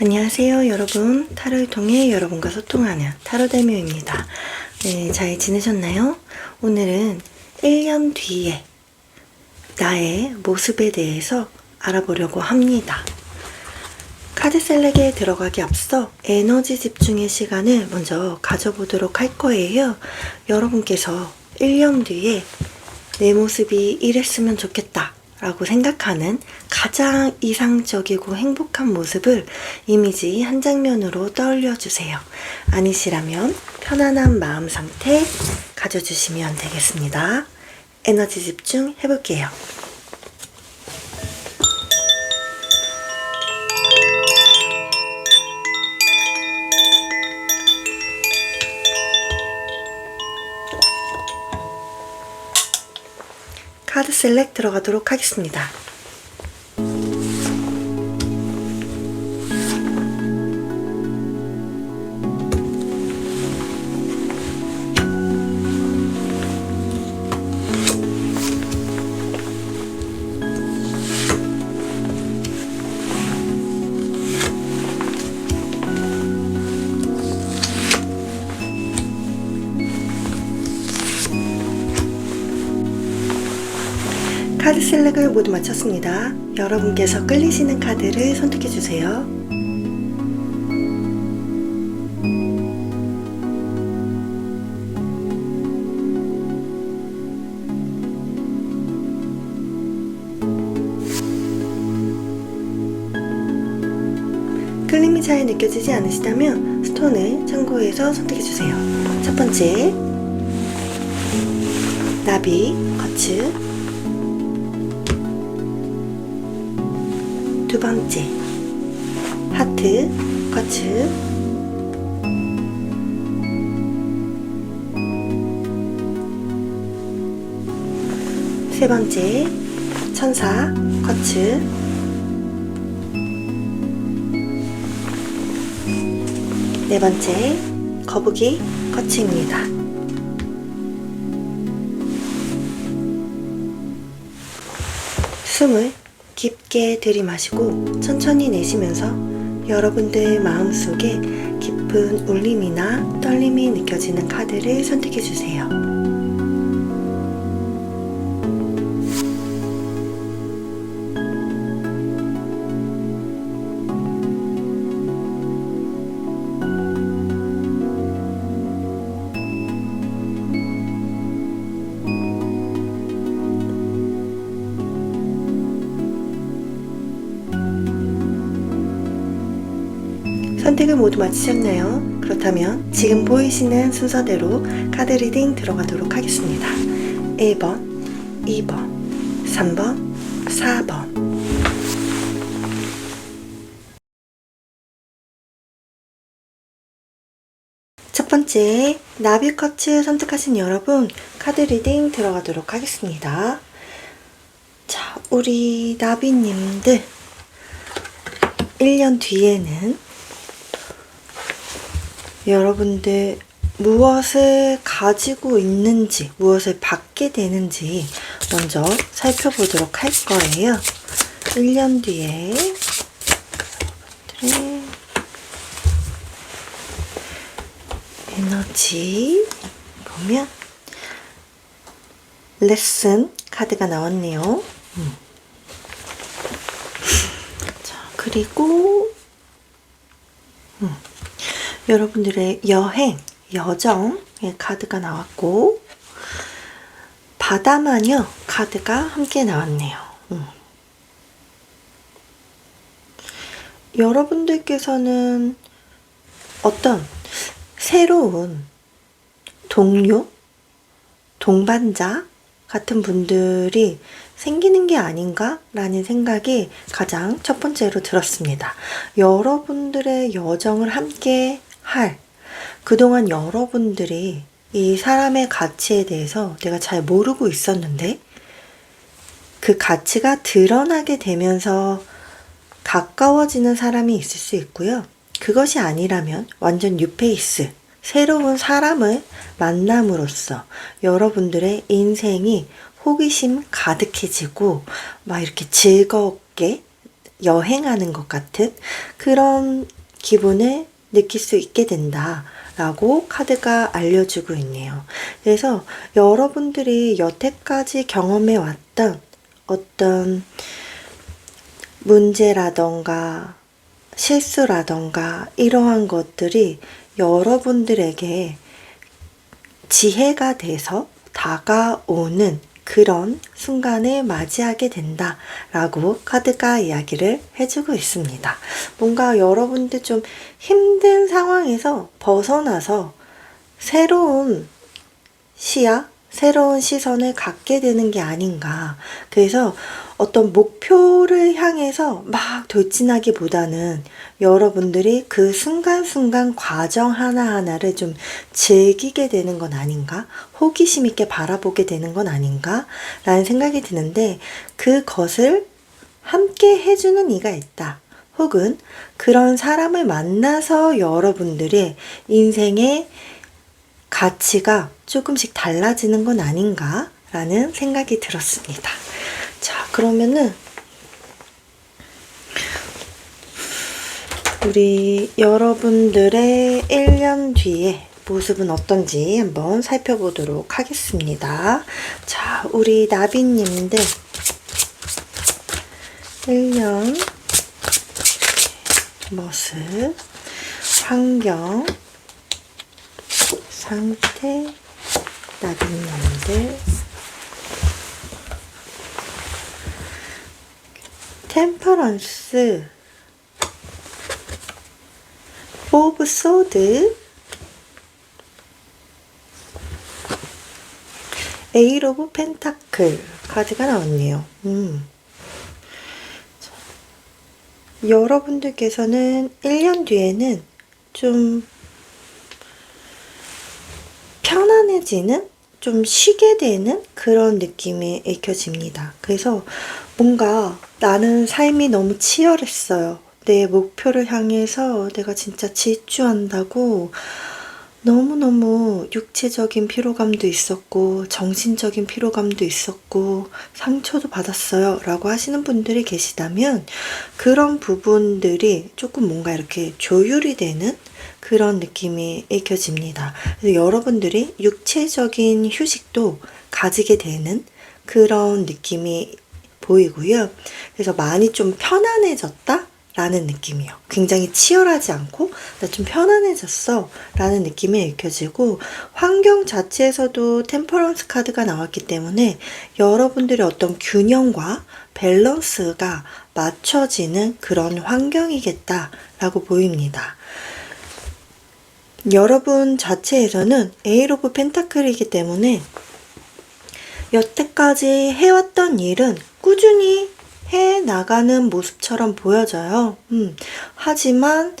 안녕하세요 여러분. 타로를 통해 여러분과 소통하는 타로대묘입니다. 네, 잘 지내셨나요? 오늘은 1년 뒤에 나의 모습에 대해서 알아보려고 합니다. 카드셀렉에 들어가기 앞서 에너지 집중의 시간을 먼저 가져보도록 할 거예요. 여러분께서 1년 뒤에 내 모습이 이랬으면 좋겠다 라고 생각하는 가장 이상적이고 행복한 모습을 이미지 한 장면으로 떠올려 주세요. 아니시라면 편안한 마음 상태 가져주시면 되겠습니다. 에너지 집중 해볼게요. 카드 셀렉 들어가도록 하겠습니다. 카드 셀렉을 모두 마쳤습니다. 여러분께서 끌리시는 카드를 선택해주세요. 끌림이 잘 느껴지지 않으시다면 스톤을 참고해서 선택해주세요. 첫 번째, 나비, 거츠. 두 번째, 하트, 거츠. 세 번째, 천사, 거츠. 네 번째, 거북이, 거츠입니다. 숨을 깊게 들이마시고 천천히 내쉬면서 여러분들 마음속에 깊은 울림이나 떨림이 느껴지는 카드를 선택해주세요. 선택을 모두 마치셨나요? 그렇다면 지금 보이시는 순서대로 카드 리딩 들어가도록 하겠습니다. 1번, 2번, 3번, 4번. 첫 번째, 나비 커츠 선택하신 여러분, 카드 리딩 들어가도록 하겠습니다. 자, 우리 나비님들 1년 뒤에는 여러분들 무엇을 가지고 있는지, 무엇을 받게 되는지 먼저 살펴보도록 할 거예요. 1년 뒤에 여러분들의 에너지 보면 레슨 카드가 나왔네요. 자, 그리고 여러분들의 여행, 여정의 카드가 나왔고 바다마녀 카드가 함께 나왔네요. 여러분들께서는 어떤 새로운 동료, 동반자 같은 분들이 생기는 게 아닌가 라는 생각이 가장 첫 번째로 들었습니다. 여러분들의 여정을 함께 할, 그동안 여러분들이 이 사람의 가치에 대해서 내가 잘 모르고 있었는데 그 가치가 드러나게 되면서 가까워지는 사람이 있을 수 있고요. 그것이 아니라면 완전 뉴페이스, 새로운 사람을 만남으로써 여러분들의 인생이 호기심 가득해지고 막 이렇게 즐겁게 여행하는 것 같은 그런 기분을 느낄 수 있게 된다 라고 카드가 알려주고 있네요. 그래서 여러분들이 여태까지 경험해 왔던 어떤 문제라던가 실수라던가 이러한 것들이 여러분들에게 지혜가 돼서 다가오는 그런 순간을 맞이하게 된다 라고 카드가 이야기를 해주고 있습니다. 뭔가 여러분들 좀 힘든 상황에서 벗어나서 새로운 시야, 새로운 시선을 갖게 되는 게 아닌가. 그래서 어떤 목표를 향해서 막 돌진하기보다는 여러분들이 그 순간순간 과정 하나하나를 좀 즐기게 되는 건 아닌가? 호기심 있게 바라보게 되는 건 아닌가? 라는 생각이 드는데 그것을 함께 해주는 이가 있다. 혹은 그런 사람을 만나서 여러분들의 인생의 가치가 조금씩 달라지는 건 아닌가? 라는 생각이 들었습니다. 자, 그러면은 우리 여러분들의 1년 뒤에 모습은 어떤지 한번 살펴보도록 하겠습니다. 자, 우리 나비님들 1년 모습, 환경, 상태, 나비님들 템퍼런스, 오브 소드, 에잇 오브 펜타클 카드가 나왔네요. 여러분들께서는 1년 뒤에는 좀 편안해지는, 좀 쉬게 되는 그런 느낌이 읽혀집니다. 그래서 뭔가 나는 삶이 너무 치열했어요. 내 목표를 향해서 내가 진짜 질주한다고 너무너무 육체적인 피로감도 있었고 정신적인 피로감도 있었고 상처도 받았어요 라고 하시는 분들이 계시다면 그런 부분들이 조금 뭔가 이렇게 조율이 되는 그런 느낌이 읽혀집니다. 그래서 여러분들이 육체적인 휴식도 가지게 되는 그런 느낌이 보이고요. 그래서 많이 좀 편안해졌다? 라는 느낌이요. 굉장히 치열하지 않고 나 좀 편안해졌어 라는 느낌이 읽혀지고 환경 자체에서도 템퍼런스 카드가 나왔기 때문에 여러분들의 어떤 균형과 밸런스가 맞춰지는 그런 환경이겠다 라고 보입니다. 여러분 자체에서는 에잇 오브 펜타클이기 때문에 여태까지 해왔던 일은 꾸준히 해나가는 모습처럼 보여져요. 하지만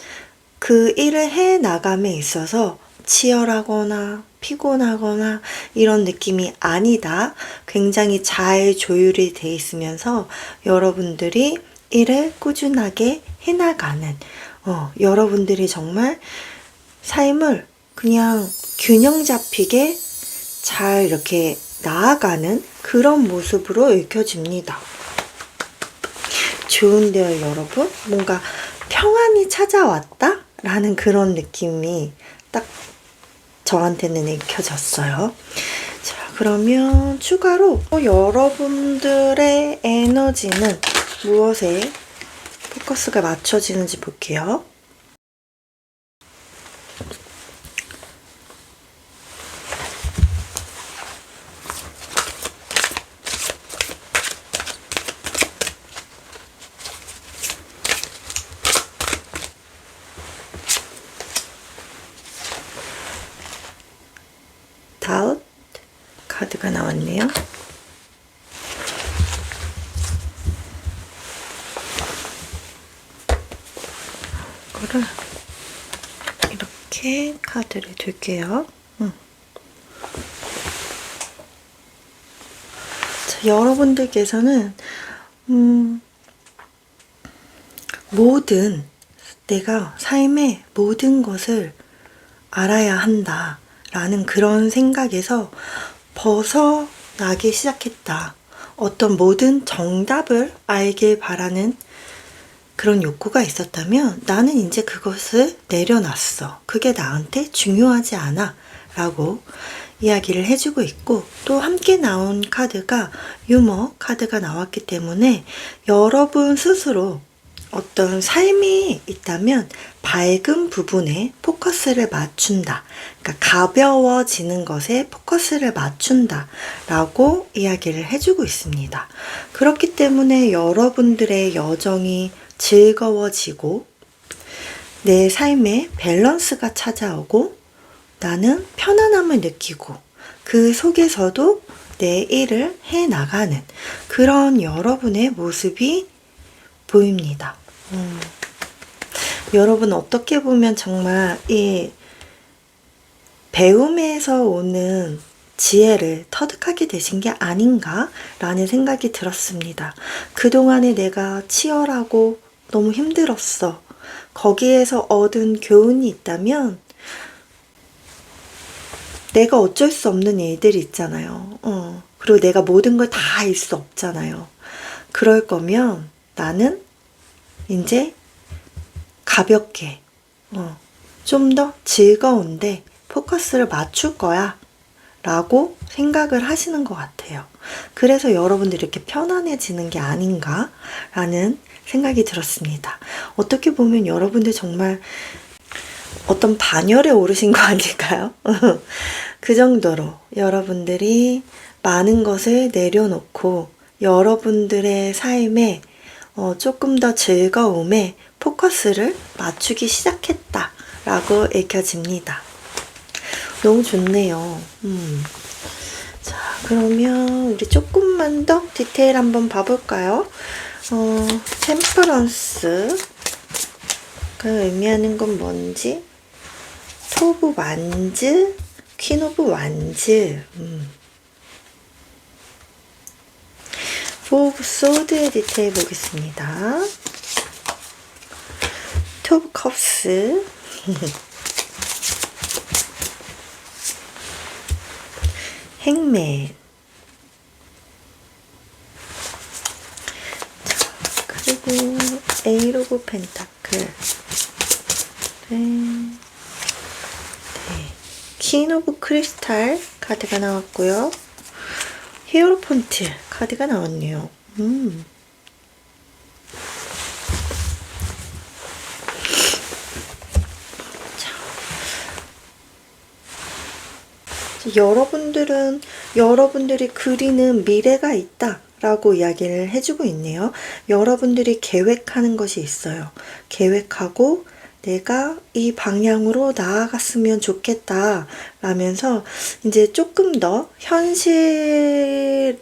그 일을 해나감에 있어서 치열하거나 피곤하거나 이런 느낌이 아니다. 굉장히 잘 조율이 돼 있으면서 여러분들이 일을 꾸준하게 해나가는 여러분들이 정말 삶을 그냥 균형 잡히게 잘 이렇게 나아가는 그런 모습으로 읽혀집니다. 좋은데요, 여러분? 뭔가 평안이 찾아왔다? 라는 그런 느낌이 딱 저한테는 읽혀졌어요. 자, 그러면 추가로 여러분들의 에너지는 무엇에 포커스가 맞춰지는지 볼게요. 다웃 카드가 나왔네요. 이거를 이렇게 카드를 둘게요. 자, 여러분들께서는 내가 삶의 모든 것을 알아야 한다 라는 그런 생각에서 벗어나기 시작했다. 어떤 모든 정답을 알길 바라는 그런 욕구가 있었다면 나는 이제 그것을 내려놨어. 그게 나한테 중요하지 않아. 라고 이야기를 해주고 있고, 또 함께 나온 카드가 유머 카드가 나왔기 때문에 여러분 스스로 어떤 삶이 있다면 밝은 부분에 포커스를 맞춘다. 그러니까 가벼워지는 것에 포커스를 맞춘다. 라고 이야기를 해주고 있습니다. 그렇기 때문에 여러분들의 여정이 즐거워지고 내 삶에 밸런스가 찾아오고 나는 편안함을 느끼고 그 속에서도 내 일을 해나가는 그런 여러분의 모습이 보입니다. 여러분 어떻게 보면 정말 이 배움에서 오는 지혜를 터득하게 되신 게 아닌가 라는 생각이 들었습니다. 그동안에 내가 치열하고 너무 힘들었어. 거기에서 얻은 교훈이 있다면 내가 어쩔 수 없는 일들이 있잖아요. 그리고 내가 모든 걸 다 알 수 없잖아요. 그럴 거면 나는 이제 가볍게 좀 더 즐거운데 포커스를 맞출 거야 라고 생각을 하시는 것 같아요. 그래서 여러분들이 이렇게 편안해지는 게 아닌가 라는 생각이 들었습니다. 어떻게 보면 여러분들 정말 어떤 반열에 오르신 거 아닐까요? 그 정도로 여러분들이 많은 것을 내려놓고 여러분들의 삶에 조금 더 즐거움에 포커스를 맞추기 시작했다 라고 읽혀집니다. 너무 좋네요. 자, 그러면 우리 조금만 더 디테일 한번 봐볼까요? 템퍼런스가 의미하는 건 뭔지? 토브 완즈, 퀸 오브 완즈, 포 오브 소드의 디테일 보겠습니다. 토브 컵스, 행맨, 그리고 에이 오브 펜타클, 퀸 오브 크리스탈 카드가 나왔고요. 히어로폰트 카드가 나왔네요. 여러분들은 여러분들이 그리는 미래가 있다 라고 이야기를 해주고 있네요. 여러분들이 계획하는 것이 있어요. 계획하고 내가 이 방향으로 나아갔으면 좋겠다 라면서 이제 조금 더 현실성에서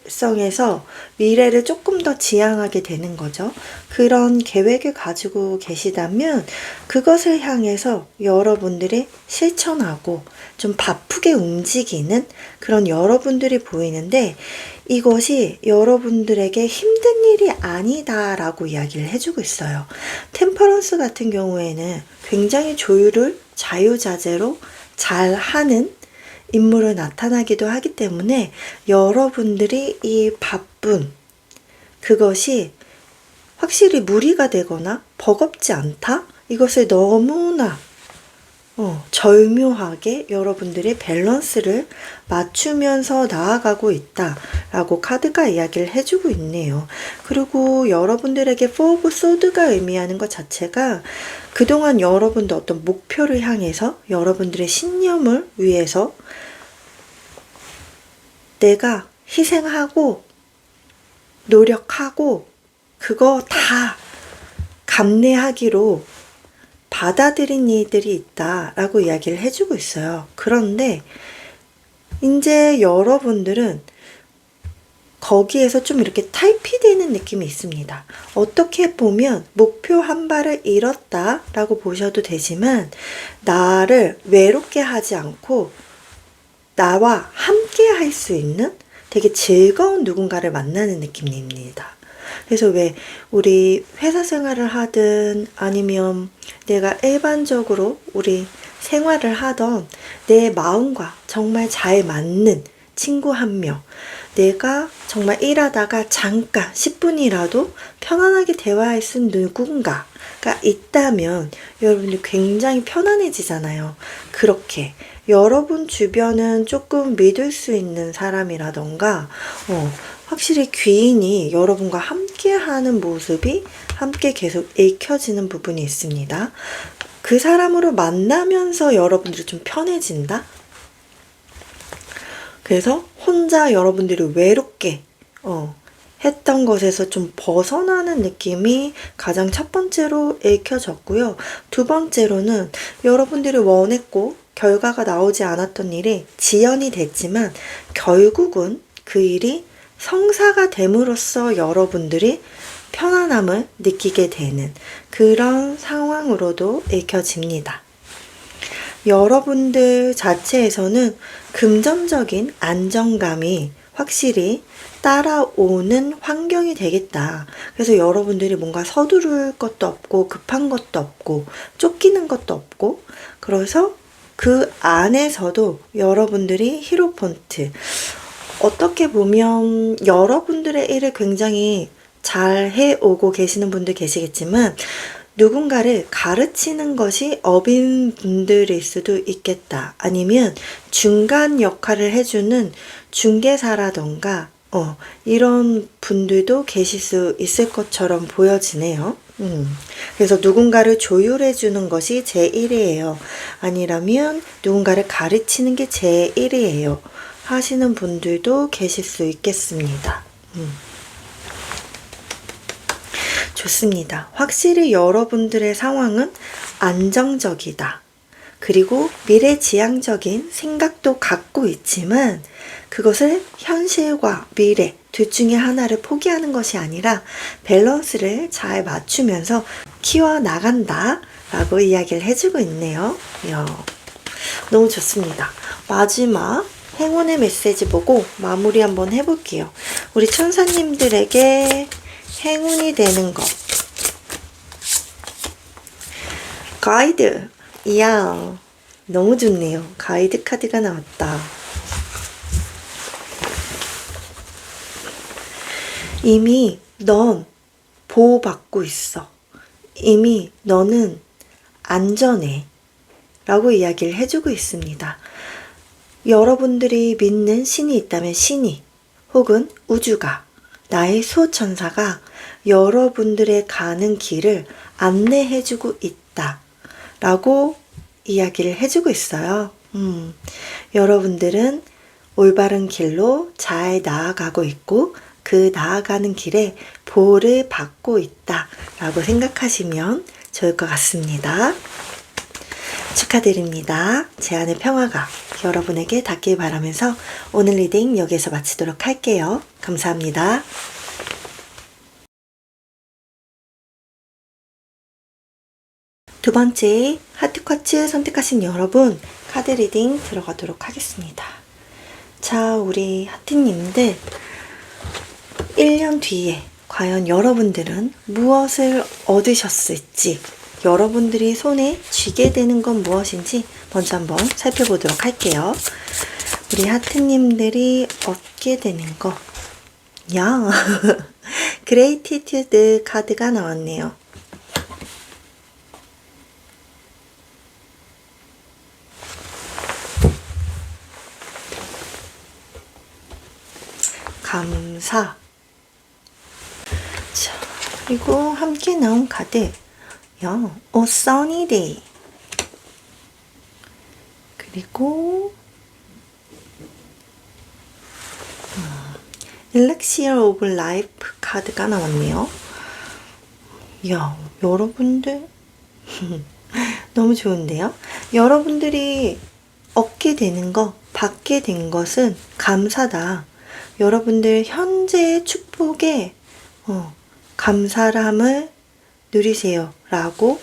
미래를 조금 더 지향하게 되는 거죠. 그런 계획을 가지고 계시다면 그것을 향해서 여러분들이 실천하고 좀 바쁘게 움직이는 그런 여러분들이 보이는데, 이것이 여러분들에게 힘든 일이 아니다 라고 이야기를 해주고 있어요. 템퍼런스 같은 경우에는 굉장히 조율을 자유자재로 잘하는 인물을 나타나기도 하기 때문에 여러분들이 이 바쁜 그것이 확실히 무리가 되거나 버겁지 않다? 이것을 너무나 절묘하게 여러분들의 밸런스를 맞추면서 나아가고 있다라고 카드가 이야기를 해주고 있네요. 그리고 여러분들에게 포 오브 소드가 의미하는 것 자체가 그동안 여러분도 어떤 목표를 향해서 여러분들의 신념을 위해서 내가 희생하고 노력하고 그거 다 감내하기로 받아들인 일들이 있다라고 이야기를 해주고 있어요. 그런데 이제 여러분들은 거기에서 좀 이렇게 탈피되는 느낌이 있습니다. 어떻게 보면 목표 한 발을 잃었다라고 보셔도 되지만 나를 외롭게 하지 않고 나와 함께 할 수 있는 되게 즐거운 누군가를 만나는 느낌입니다. 그래서 왜 우리 회사 생활을 하든 아니면 내가 일반적으로 우리 생활을 하던 내 마음과 정말 잘 맞는 친구 한 명, 내가 정말 일하다가 잠깐 10분이라도 편안하게 대화할 수 있는 누군가가 있다면 여러분들 굉장히 편안해지잖아요. 그렇게 여러분 주변은 조금 믿을 수 있는 사람이라던가 확실히 귀인이 여러분과 함께하는 모습이 함께 계속 읽혀지는 부분이 있습니다. 그 사람으로 만나면서 여러분들이 좀 편해진다? 그래서 혼자 여러분들이 외롭게 했던 것에서 좀 벗어나는 느낌이 가장 첫 번째로 읽혀졌고요. 두 번째로는 여러분들이 원했고 결과가 나오지 않았던 일이 지연이 됐지만 결국은 그 일이 성사가 됨으로써 여러분들이 편안함을 느끼게 되는 그런 상황으로도 읽혀집니다. 여러분들 자체에서는 금전적인 안정감이 확실히 따라오는 환경이 되겠다. 그래서 여러분들이 뭔가 서두를 것도 없고 급한 것도 없고 쫓기는 것도 없고 그래서 그 안에서도 여러분들이 히로폰트 어떻게 보면 여러분들의 일을 굉장히 잘 해오고 계시는 분들 계시겠지만 누군가를 가르치는 것이 업인 분들일 수도 있겠다. 아니면 중간 역할을 해주는 중개사라던가 이런 분들도 계실 수 있을 것처럼 보여지네요. 그래서 누군가를 조율해주는 것이 제 1이에요. 아니라면 누군가를 가르치는 게 제 1이에요. 하시는 분들도 계실 수 있겠습니다. 좋습니다. 확실히 여러분들의 상황은 안정적이다. 그리고 미래지향적인 생각도 갖고 있지만 그것을 현실과 미래 둘 중에 하나를 포기하는 것이 아니라 밸런스를 잘 맞추면서 키워나간다 라고 이야기를 해주고 있네요. 너무 좋습니다. 마지막 행운의 메시지 보고 마무리 한번 해볼게요. 우리 천사님들에게 행운이 되는 것. 가이드. 이야, 너무 좋네요. 가이드 카드가 나왔다. 이미 넌 보호받고 있어. 이미 너는 안전해. 라고 이야기를 해주고 있습니다. 여러분들이 믿는 신이 있다면 신이 혹은 우주가 나의 수호천사가 여러분들의 가는 길을 안내해주고 있다 라고 이야기를 해주고 있어요. 여러분들은 올바른 길로 잘 나아가고 있고 그 나아가는 길에 보호를 받고 있다 라고 생각하시면 좋을 것 같습니다. 축하드립니다. 제 안의 평화가 여러분에게 닿길 바라면서 오늘 리딩 여기에서 마치도록 할게요. 감사합니다. 두 번째 하트 쿼츠 선택하신 여러분 카드 리딩 들어가도록 하겠습니다. 자, 우리 하트님들 1년 뒤에 과연 여러분들은 무엇을 얻으셨을지 여러분들이 손에 쥐게 되는 건 무엇인지 먼저 한번 살펴보도록 할게요. 우리 하트님들이 얻게 되는 거. 야, 그레이티튜드 카드가 나왔네요. 감사. 자, 그리고 함께 나온 카드. sunny day. 그리고 Elixir of Life 카드가 나왔네요. 야, 여러분들 너무 좋은데요? 여러분들이 얻게 되는 거, 받게 된 것은 감사다. 여러분들 현재의 축복에 감사함을 누리세요 라고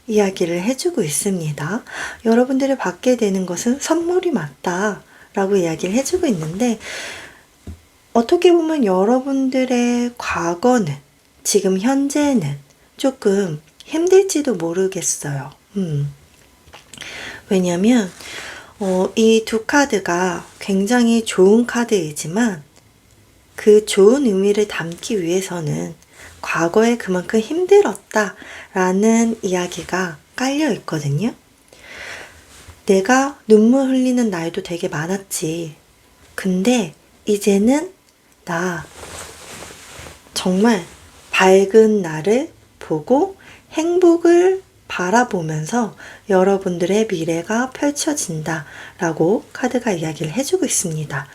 이야기를 해주고 있습니다. 여러분들이 받게 되는 것은 선물이 맞다 라고 이야기를 해주고 있는데 어떻게 보면 여러분들의 과거는 지금 현재는 조금 힘들지도 모르겠어요. 왜냐면 이 두 카드가 굉장히 좋은 카드이지만 그 좋은 의미를 담기 위해서는 과거에 그만큼 힘들었다라는 이야기가 깔려 있거든요. 내가 눈물 흘리는 날도 되게 많았지. 근데 이제는 나 정말 밝은 날을 보고 행복을 바라보면서 여러분들의 미래가 펼쳐진다 라고 카드가 이야기를 해주고 있습니다.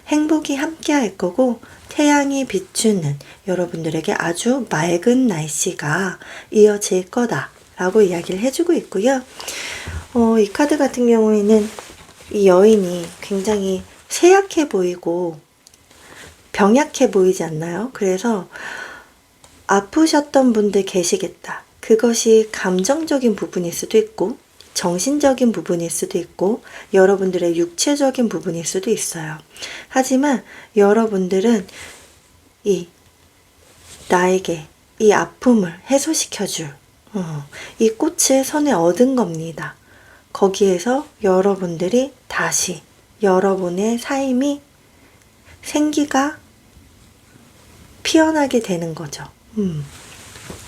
행복이 함께 할 거고 태양이 비추는 여러분들에게 아주 맑은 날씨가 이어질 거다 라고 이야기를 해주고 있고요. 이 카드 같은 경우에는 이 여인이 굉장히 쇠약해 보이고 병약해 보이지 않나요? 그래서 아프셨던 분들 계시겠다. 그것이 감정적인 부분일 수도 있고 정신적인 부분일 수도 있고 여러분들의 육체적인 부분일 수도 있어요. 하지만 여러분들은 나에게 이 아픔을 해소시켜줄 이 꽃을 손에 얻은 겁니다. 거기에서 여러분들이 다시 여러분의 삶이 생기가 피어나게 되는 거죠.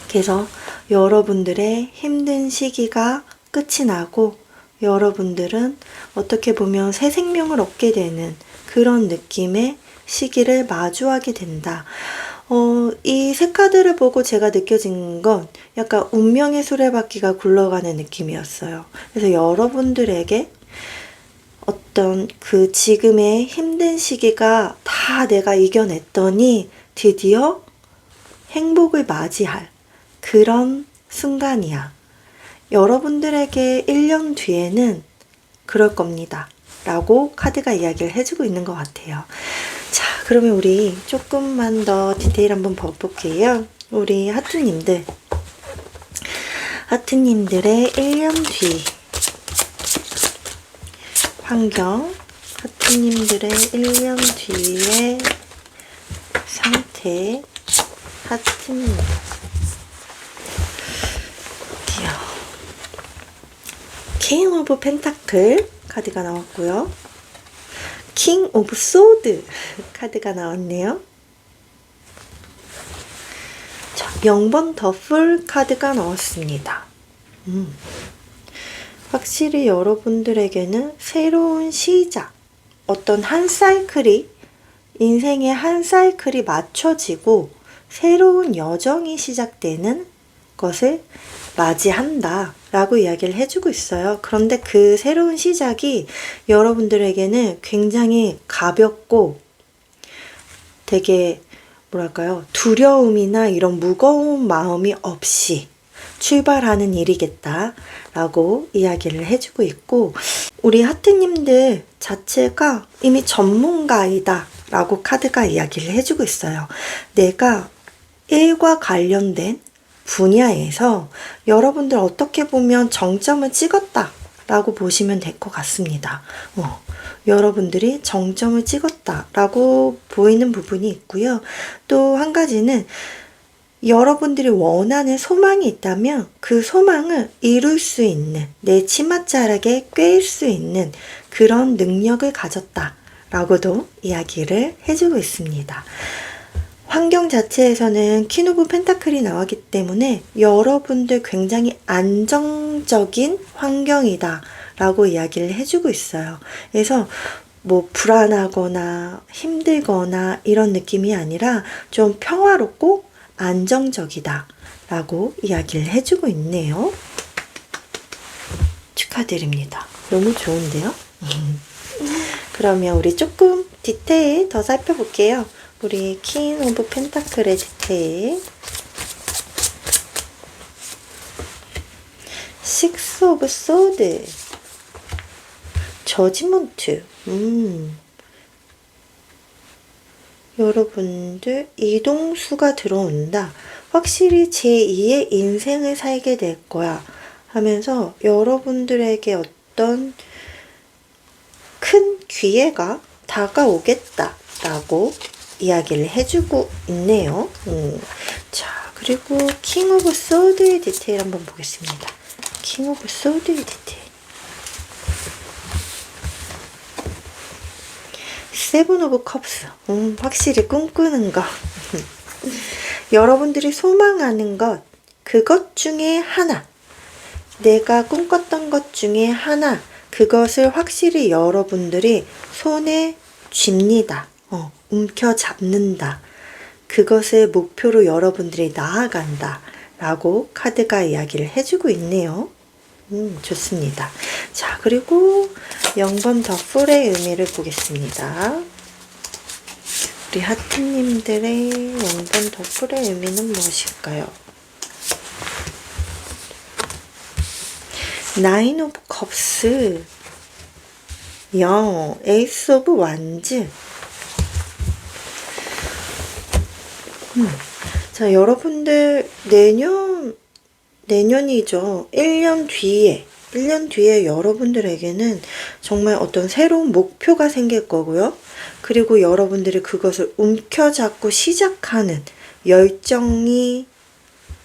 그래서 여러분들의 힘든 시기가 끝이 나고 여러분들은 어떻게 보면 새 생명을 얻게 되는 그런 느낌의 시기를 마주하게 된다. 이 세 카드를 보고 제가 느껴진 건 약간 운명의 수레바퀴가 굴러가는 느낌이었어요. 그래서 여러분들에게 어떤 그 지금의 힘든 시기가 다 내가 이겨냈더니 드디어 행복을 맞이할 그런 순간이야. 여러분들에게 1년 뒤에는 그럴 겁니다. 라고 카드가 이야기를 해주고 있는 것 같아요. 자, 그러면 우리 조금만 더 디테일 한번 봐볼게요. 우리 하트님들의 1년 뒤 환경, 하트님들의 1년 뒤의 상태, 하트님. 킹 오브 펜타클 카드가 나왔고요. 킹 오브 소드 카드가 나왔네요. 자, 0번 더풀 카드가 나왔습니다. 확실히 여러분들에게는 새로운 시작, 어떤 한 사이클이, 인생의 한 사이클이 맞춰지고 새로운 여정이 시작되는 것을 맞이한다 라고 이야기를 해주고 있어요. 그런데 그 새로운 시작이 여러분들에게는 굉장히 가볍고 되게 뭐랄까요, 두려움이나 이런 무거운 마음이 없이 출발하는 일이겠다 라고 이야기를 해주고 있고, 우리 하트님들 자체가 이미 전문가이다 라고 카드가 이야기를 해주고 있어요. 내가 일과 관련된 분야에서 여러분들 어떻게 보면 정점을 찍었다 라고 보시면 될 것 같습니다. 여러분들이 정점을 찍었다 라고 보이는 부분이 있고요. 또 한 가지는 여러분들이 원하는 소망이 있다면 그 소망을 이룰 수 있는, 내 치맛자락에 꿰일 수 있는 그런 능력을 가졌다 라고도 이야기를 해주고 있습니다. 환경 자체에서는 퀸 오브 펜타클이 나왔기 때문에 여러분들 굉장히 안정적인 환경이다 라고 이야기를 해주고 있어요. 그래서 뭐 불안하거나 힘들거나 이런 느낌이 아니라 좀 평화롭고 안정적이다 라고 이야기를 해주고 있네요. 축하드립니다. 너무 좋은데요? 그러면 우리 조금 디테일 더 살펴볼게요. 우리 킹 오브 펜타클의 디테일, 식스 오브 소드, 저지먼트. 여러분들 이동수가 들어온다. 확실히 제2의 인생을 살게 될 거야 하면서 여러분들에게 어떤 큰 기회가 다가오겠다 라고 이야기를 해주고 있네요. 자, 그리고 킹 오브 소드의 디테일 한번 보겠습니다. 킹 오브 소드의 디테일. 세븐 오브 컵스. 확실히 꿈꾸는 거. 여러분들이 소망하는 것, 그것 중에 하나. 내가 꿈꿨던 것 중에 하나. 그것을 확실히 여러분들이 손에 쥡니다. 움켜잡는다. 그것을 목표로 여러분들이 나아간다. 라고 카드가 이야기를 해주고 있네요. 좋습니다. 자, 그리고 0번 더풀의 의미를 보겠습니다. 우리 하트님들의 0번 더풀의 의미는 무엇일까요? 나인 오브 컵스, 에이스 오브 완즈. 자, 여러분들 내년이죠. 1년 뒤에 여러분들에게는 정말 어떤 새로운 목표가 생길 거고요. 그리고 여러분들이 그것을 움켜잡고 시작하는 열정이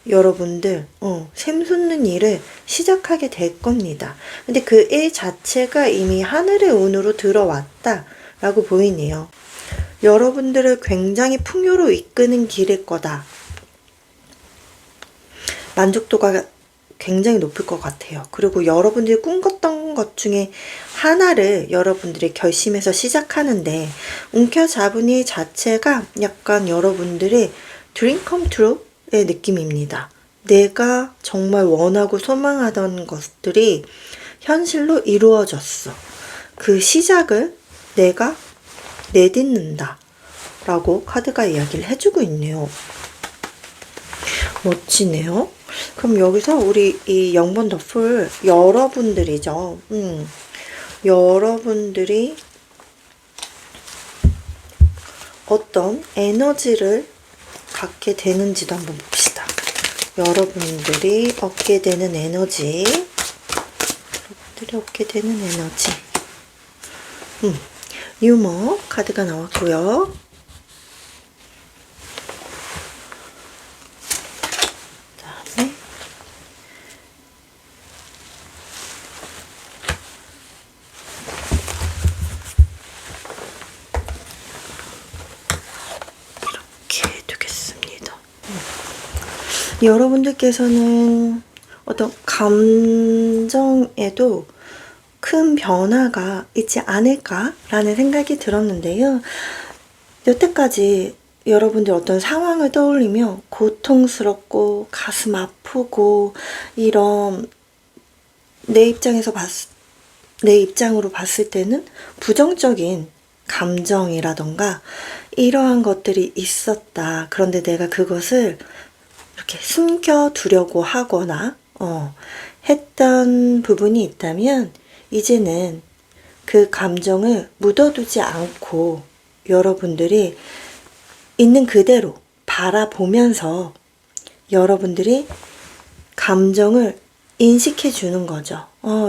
여러분들 샘솟는 일을 시작하게 될 겁니다. 근데 그 일 자체가 이미 하늘의 운으로 들어왔다 라고 보이네요. 여러분들을 굉장히 풍요로 이끄는 길일 거다. 만족도가 굉장히 높을 것 같아요. 그리고 여러분들이 꿈꿨던 것 중에 하나를 여러분들이 결심해서 시작하는데 움켜잡은 일 자체가 약간 여러분들의 드림 컴 트루의 느낌입니다. 내가 정말 원하고 소망하던 것들이 현실로 이루어졌어. 그 시작을 내가 내딛는다 라고 카드가 이야기를 해주고 있네요. 멋지네요. 그럼 여기서 우리 이 0번 더풀 여러분들이죠. 여러분들이 어떤 에너지를 갖게 되는지도 한번 봅시다. 여러분들이 얻게 되는 에너지. 유머 카드가 나왔고요. 그다음에 이렇게 두겠습니다. 여러분들께서는 어떤 감정에도 큰 변화가 있지 않을까라는 생각이 들었는데요. 여태까지 여러분들 어떤 상황을 떠올리며 고통스럽고 가슴 아프고 이런 내 입장으로 봤을 때는 부정적인 감정이라던가 이러한 것들이 있었다. 그런데 내가 그것을 이렇게 숨겨두려고 하거나 했던 부분이 있다면 이제는 그 감정을 묻어두지 않고 여러분들이 있는 그대로 바라보면서 여러분들이 감정을 인식해 주는 거죠.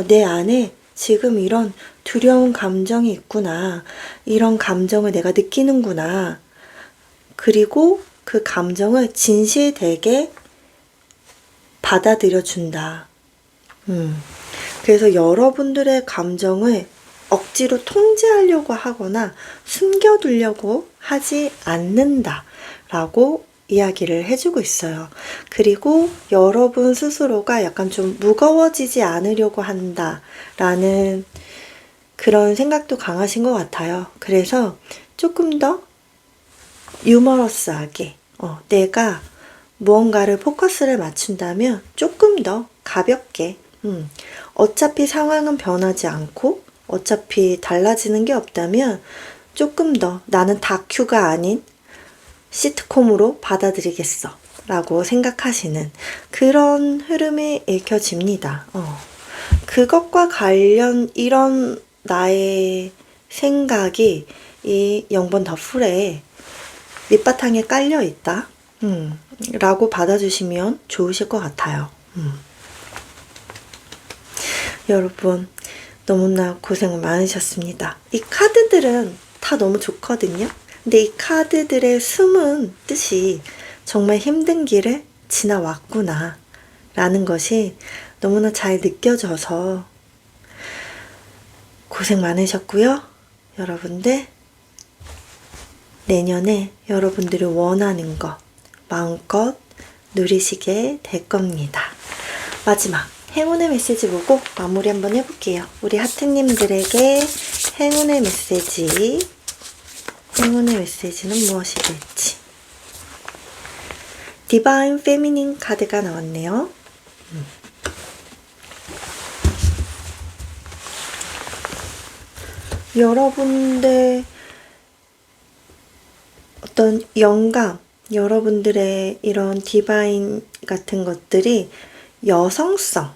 내 안에 지금 이런 두려운 감정이 있구나. 이런 감정을 내가 느끼는구나. 그리고 그 감정을 진실되게 받아들여 준다. 그래서 여러분들의 감정을 억지로 통제하려고 하거나 숨겨두려고 하지 않는다 라고 이야기를 해주고 있어요. 그리고 여러분 스스로가 약간 좀 무거워지지 않으려고 한다 라는 그런 생각도 강하신 것 같아요. 그래서 조금 더 유머러스하게 내가 무언가를 포커스를 맞춘다면 조금 더 가볍게 어차피 상황은 변하지 않고 어차피 달라지는 게 없다면 조금 더 나는 다큐가 아닌 시트콤으로 받아들이겠어 라고 생각하시는 그런 흐름이 읽혀집니다. 그것과 관련 이런 나의 생각이 이 0번 더풀에 밑바탕에 깔려 있다 라고 받아주시면 좋으실 것 같아요. 여러분 너무나 고생 많으셨습니다. 이 카드들은 다 너무 좋거든요. 근데 이 카드들의 숨은 뜻이 정말 힘든 길을 지나왔구나 라는 것이 너무나 잘 느껴져서 고생 많으셨고요. 여러분들 내년에 여러분들이 원하는 것 마음껏 누리시게 될 겁니다. 마지막 행운의 메시지 보고 마무리 한번 해볼게요. 우리 하트님들에게 행운의 메시지는 무엇이 될지. 디바인 페미닌 카드가 나왔네요. 여러분들 어떤 영감, 여러분들의 이런 디바인 같은 것들이 여성성을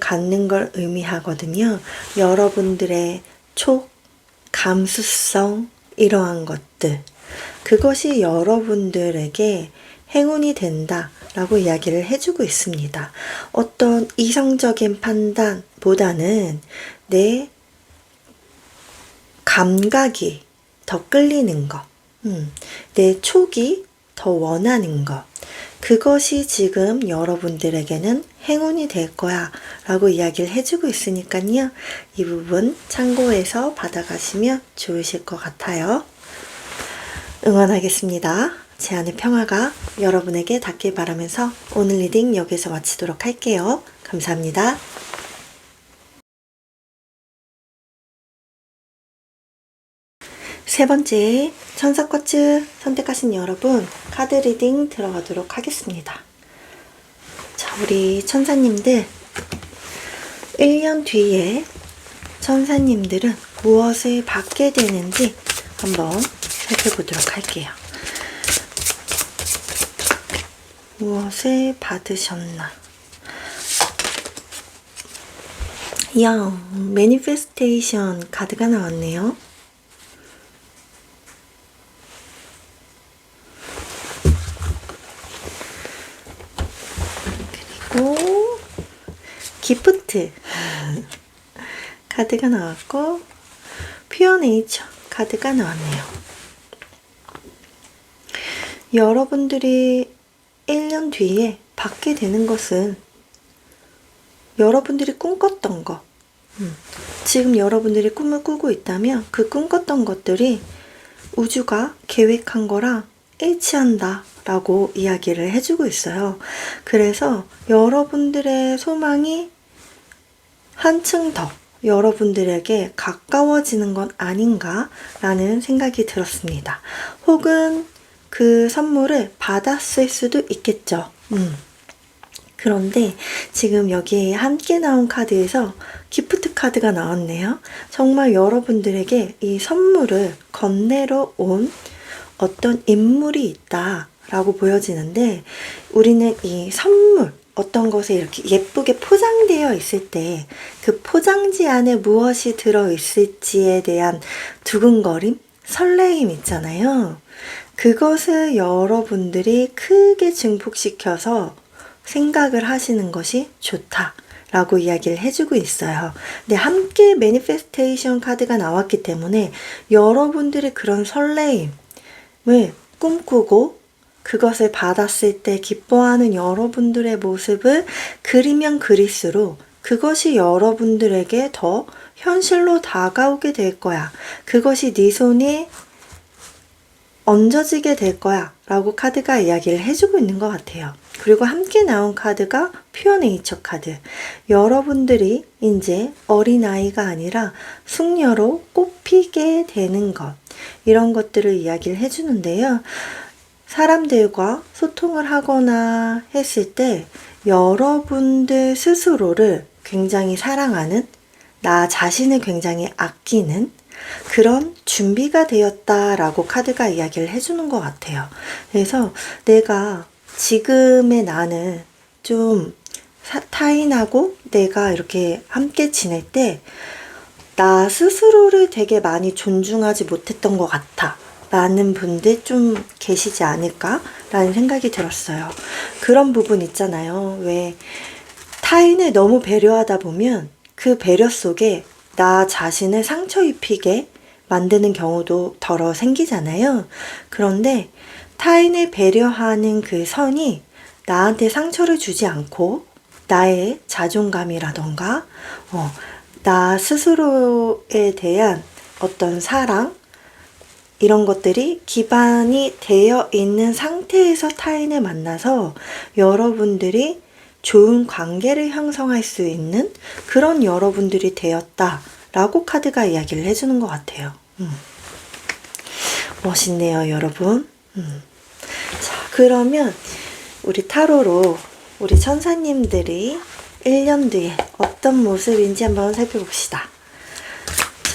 갖는 걸 의미하거든요. 여러분들의 감수성, 이러한 것들. 그것이 여러분들에게 행운이 된다 라고 이야기를 해주고 있습니다. 어떤 이성적인 판단보다는 내 감각이 더 끌리는 것, 내 촉이 더 원하는 것, 그것이 지금 여러분들에게는 행운이 될 거야 라고 이야기를 해주고 있으니까요. 이 부분 참고해서 받아가시면 좋으실 것 같아요. 응원하겠습니다. 제 안의 평화가 여러분에게 닿길 바라면서 오늘 리딩 여기서 마치도록 할게요. 감사합니다. 세 번째 천사쿼츠 선택하신 여러분 카드 리딩 들어가도록 하겠습니다. 자, 우리 천사님들 1년 뒤에 천사님들은 무엇을 받게 되는지 한번 살펴보도록 할게요. 무엇을 받으셨나? 매니페스테이션 카드가 나왔네요. 그리고 기프트 카드가 나왔고 퓨어 네이처 카드가 나왔네요. 여러분들이 1년 뒤에 받게 되는 것은 여러분들이 꿈꿨던 것, 지금 여러분들이 꿈을 꾸고 있다면 그 꿈꿨던 것들이 우주가 계획한 거랑 일치한다 라고 이야기를 해주고 있어요. 그래서 여러분들의 소망이 한층 더 여러분들에게 가까워지는 건 아닌가 라는 생각이 들었습니다. 혹은 그 선물을 받았을 수도 있겠죠. 그런데 지금 여기에 함께 나온 카드에서 기프트 카드가 나왔네요. 정말 여러분들에게 이 선물을 건네러 온 어떤 인물이 있다라고 보여지는데, 우리는 이 선물, 어떤 것에 이렇게 예쁘게 포장되어 있을 때 그 포장지 안에 무엇이 들어있을지에 대한 두근거림, 설레임 있잖아요. 그것을 여러분들이 크게 증폭시켜서 생각을 하시는 것이 좋다라고 이야기를 해주고 있어요. 근데 함께 매니페스테이션 카드가 나왔기 때문에 여러분들의 그런 설레임을 꿈꾸고 그것을 받았을 때 기뻐하는 여러분들의 모습을 그리면 그릴수록 그것이 여러분들에게 더 현실로 다가오게 될 거야. 그것이 네 손에 얹어지게 될 거야 라고 카드가 이야기를 해주고 있는 것 같아요. 그리고 함께 나온 카드가 퓨어 네이처 카드. 여러분들이 이제 어린아이가 아니라 숙녀로 꽃피게 되는 것, 이런 것들을 이야기를 해주는데요. 사람들과 소통을 하거나 했을 때 여러분들 스스로를 굉장히 사랑하는, 나 자신을 굉장히 아끼는 그런 준비가 되었다라고 카드가 이야기를 해주는 것 같아요. 그래서 내가 지금의 나는 좀 타인하고 내가 이렇게 함께 지낼 때 나 스스로를 되게 많이 존중하지 못했던 것 같아 라는 분들 좀 계시지 않을까 라는 생각이 들었어요. 그런 부분 있잖아요. 왜 타인을 너무 배려하다 보면 그 배려 속에 나 자신을 상처 입히게 만드는 경우도 덜어 생기잖아요. 그런데 타인을 배려하는 그 선이 나한테 상처를 주지 않고 나의 자존감이라던가 나 스스로에 대한 어떤 사랑, 이런 것들이 기반이 되어 있는 상태에서 타인을 만나서 여러분들이 좋은 관계를 형성할 수 있는 그런 여러분들이 되었다라고 카드가 이야기를 해주는 것 같아요. 멋있네요, 여러분. 자, 그러면 우리 타로로 우리 천사님들이 1년 뒤에 어떤 모습인지 한번 살펴봅시다.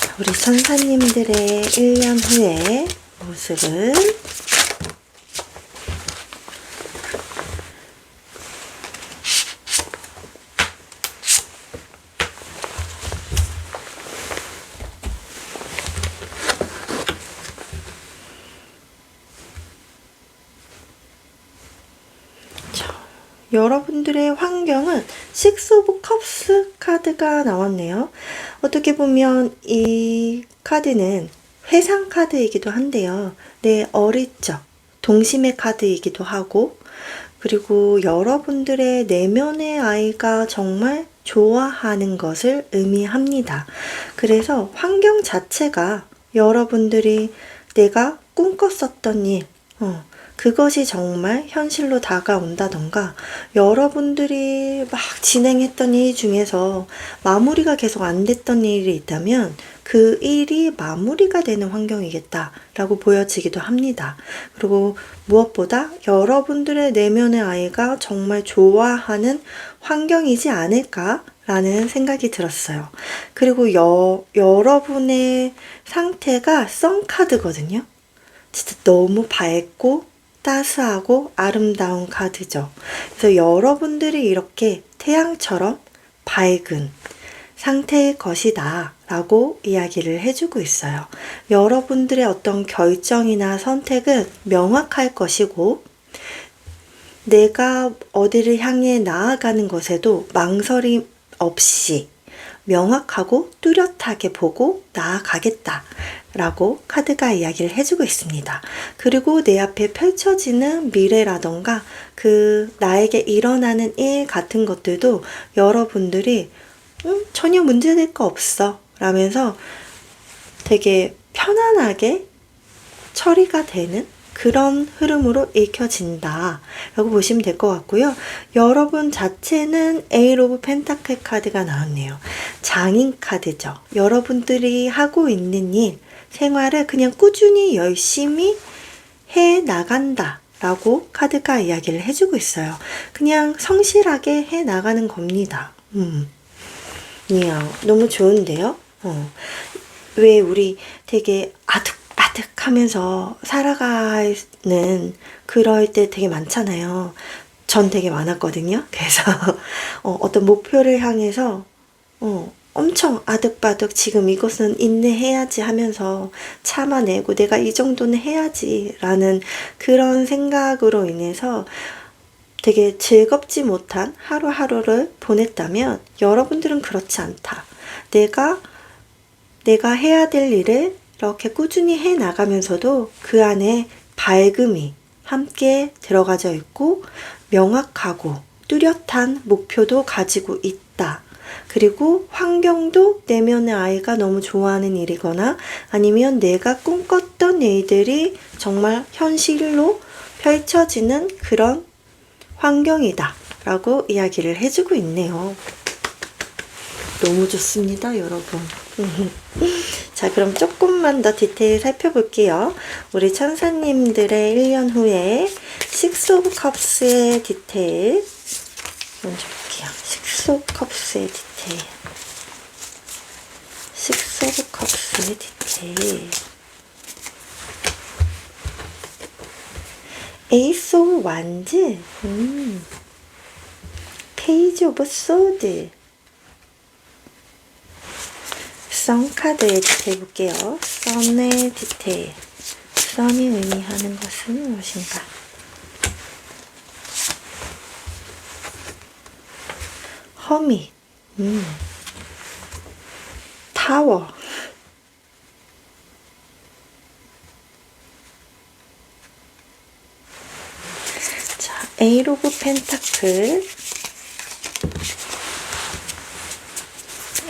자, 우리 천사님들의 1년 후의 모습은 여러분들의 환경은 식스 오브 컵스 카드가 나왔네요. 어떻게 보면 이 카드는 회상 카드이기도 한데요. 내 어릴 적 동심의 카드이기도 하고, 그리고 여러분들의 내면의 아이가 정말 좋아하는 것을 의미합니다. 그래서 환경 자체가 여러분들이 내가 꿈꿨었던 일, 그것이 정말 현실로 다가온다던가, 여러분들이 막 진행했던 일 중에서 마무리가 계속 안 됐던 일이 있다면 그 일이 마무리가 되는 환경이겠다라고 보여지기도 합니다. 그리고 무엇보다 여러분들의 내면의 아이가 정말 좋아하는 환경이지 않을까라는 생각이 들었어요. 그리고 여러분의 상태가 썬카드거든요. 진짜 너무 밝고 따스하고 아름다운 카드죠. 그래서 여러분들이 이렇게 태양처럼 밝은 상태의 것이다 라고 이야기를 해주고 있어요. 여러분들의 어떤 결정이나 선택은 명확할 것이고, 내가 어디를 향해 나아가는 것에도 망설임 없이 명확하고 뚜렷하게 보고 나아가겠다 라고 카드가 이야기를 해주고 있습니다. 그리고 내 앞에 펼쳐지는 미래라던가 그 나에게 일어나는 일 같은 것들도 여러분들이 전혀 문제될 거 없어 라면서 되게 편안하게 처리가 되는 그런 흐름으로 읽혀진다 라고 보시면 될 것 같고요. 여러분 자체는 에이트 오브 펜타클 카드가 나왔네요. 장인 카드죠. 여러분들이 하고 있는 일, 생활을 그냥 꾸준히 열심히 해 나간다 라고 카드가 이야기를 해주고 있어요. 그냥 성실하게 해 나가는 겁니다. 이야, 너무 좋은데요? 왜 우리 되게 아득하면서 살아가는 그럴 때 되게 많잖아요. 전 되게 많았거든요. 그래서 어떤 목표를 향해서 엄청 아득바득 지금 이것은 인내해야지 하면서 참아내고 내가 이 정도는 해야지 라는 그런 생각으로 인해서 되게 즐겁지 못한 하루하루를 보냈다면, 여러분들은 그렇지 않다. 내가 해야 될 일을 이렇게 꾸준히 해 나가면서도 그 안에 밝음이 함께 들어가져 있고 명확하고 뚜렷한 목표도 가지고 있다. 그리고 환경도 내면의 아이가 너무 좋아하는 일이거나 아니면 내가 꿈꿨던 일들이 정말 현실로 펼쳐지는 그런 환경이다 라고 이야기를 해주고 있네요. 너무 좋습니다, 여러분. 자, 그럼 조금만 더 디테일 살펴볼게요. 우리 천사님들의 1년 후에 식스 오브 컵스의 디테일 먼저 볼게요. 식스 오브 컵스의 디테일. 식스 오브 컵스의 디테일. 에이스 오브 완즈. 페이지 오브 소드. 선 카드의 디테일 볼게요. 선의 디테일. 선이 의미하는 것은 무엇인가? 허밋. 타워. 자, 에이트 오브 펜타클.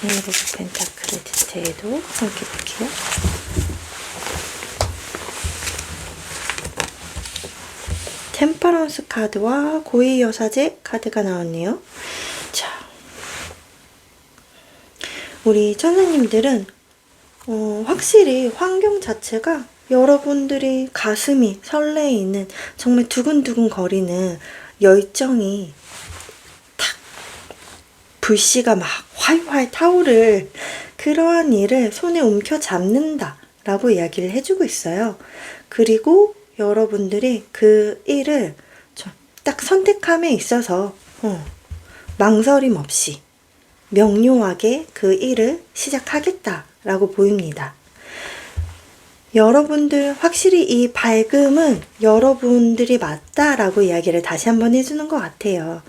에이트 오브 펜타클의 디테일도 함께 볼게요. 템퍼런스 카드와 고위여사제 카드가 나왔네요. 자, 우리 천사님들은 확실히 환경 자체가 여러분들이 가슴이 설레이는, 정말 두근두근 거리는 열정이 탁 불씨가 막 활활 타오를 그러한 일을 손에 움켜잡는다 라고 이야기를 해주고 있어요. 그리고 여러분들이 그 일을 딱 선택함에 있어서 망설임 없이 명료하게 그 일을 시작하겠다라고 보입니다. 여러분들 확실히 이 밝음은 여러분들이 맞다라고 이야기를 다시 한번 해주는 것 같아요.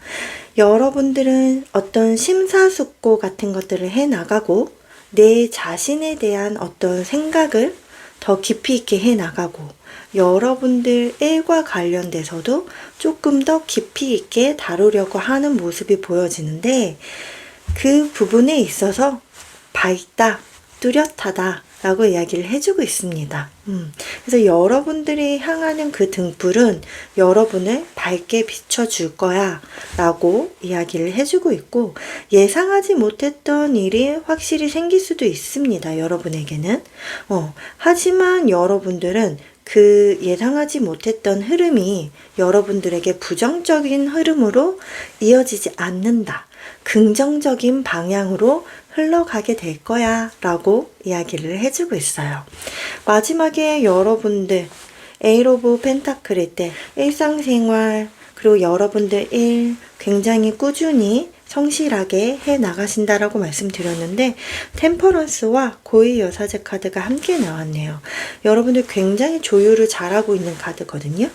여러분들은 어떤 심사숙고 같은 것들을 해나가고 내 자신에 대한 어떤 생각을 더 깊이 있게 해나가고 여러분들 일과 관련돼서도 조금 더 깊이 있게 다루려고 하는 모습이 보여지는데 그 부분에 있어서 밝다, 뚜렷하다 라고 이야기를 해주고 있습니다. 그래서 여러분들이 향하는 그 등불은 여러분을 밝게 비춰줄 거야 라고 이야기를 해주고 있고, 예상하지 못했던 일이 확실히 생길 수도 있습니다. 여러분에게는. 하지만 여러분들은 그 예상하지 못했던 흐름이 여러분들에게 부정적인 흐름으로 이어지지 않는다. 긍정적인 방향으로 흘러가게 될 거야 라고 이야기를 해주고 있어요. 마지막에 여러분들 에잇 오브 펜타클일 때 일상생활 그리고 여러분들 일 굉장히 꾸준히 성실하게 해 나가신다라고 말씀드렸는데 템퍼런스와 고위여사제 카드가 함께 나왔네요. 여러분들 굉장히 조율을 잘하고 있는 카드거든요.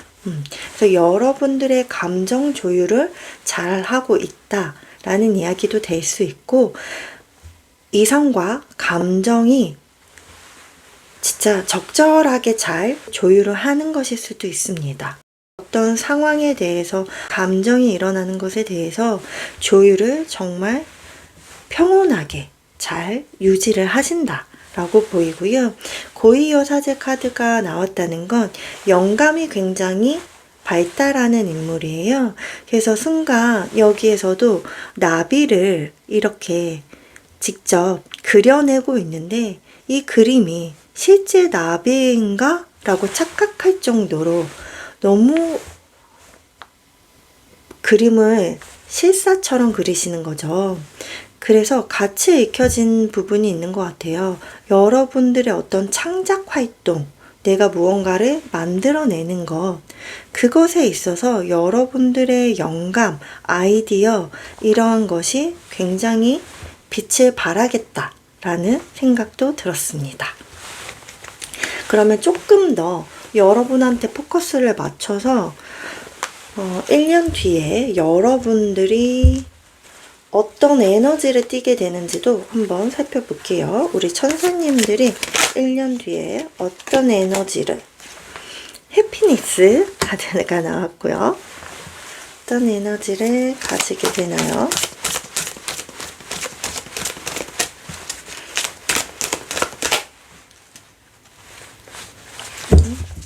그래서 여러분들의 감정 조율을 잘하고 있다라는 이야기도 될 수 있고, 이성과 감정이 진짜 적절하게 잘 조율을 하는 것일 수도 있습니다. 어떤 상황에 대해서 감정이 일어나는 것에 대해서 조율을 정말 평온하게 잘 유지를 하신다 라고 보이고요. 고위여사제 카드가 나왔다는 건 영감이 굉장히 발달하는 인물이에요. 그래서 순간 여기에서도 나비를 이렇게 직접 그려내고 있는데 이 그림이 실제 나비인가? 라고 착각할 정도로 너무 그림을 실사처럼 그리시는 거죠. 그래서 같이 읽혀진 부분이 있는 것 같아요. 여러분들의 어떤 창작 활동, 내가 무언가를 만들어내는 것, 그것에 있어서 여러분들의 영감, 아이디어 이러한 것이 굉장히 빛을 발하겠다라는 생각도 들었습니다. 그러면 조금 더 여러분한테 포커스를 맞춰서 1년 뒤에 여러분들이 어떤 에너지를 띠게 되는지도 한번 살펴볼게요. 우리 천사님들이 1년 뒤에 어떤 에너지를, 해피니스 카드가 나왔고요. 어떤 에너지를 가지게 되나요?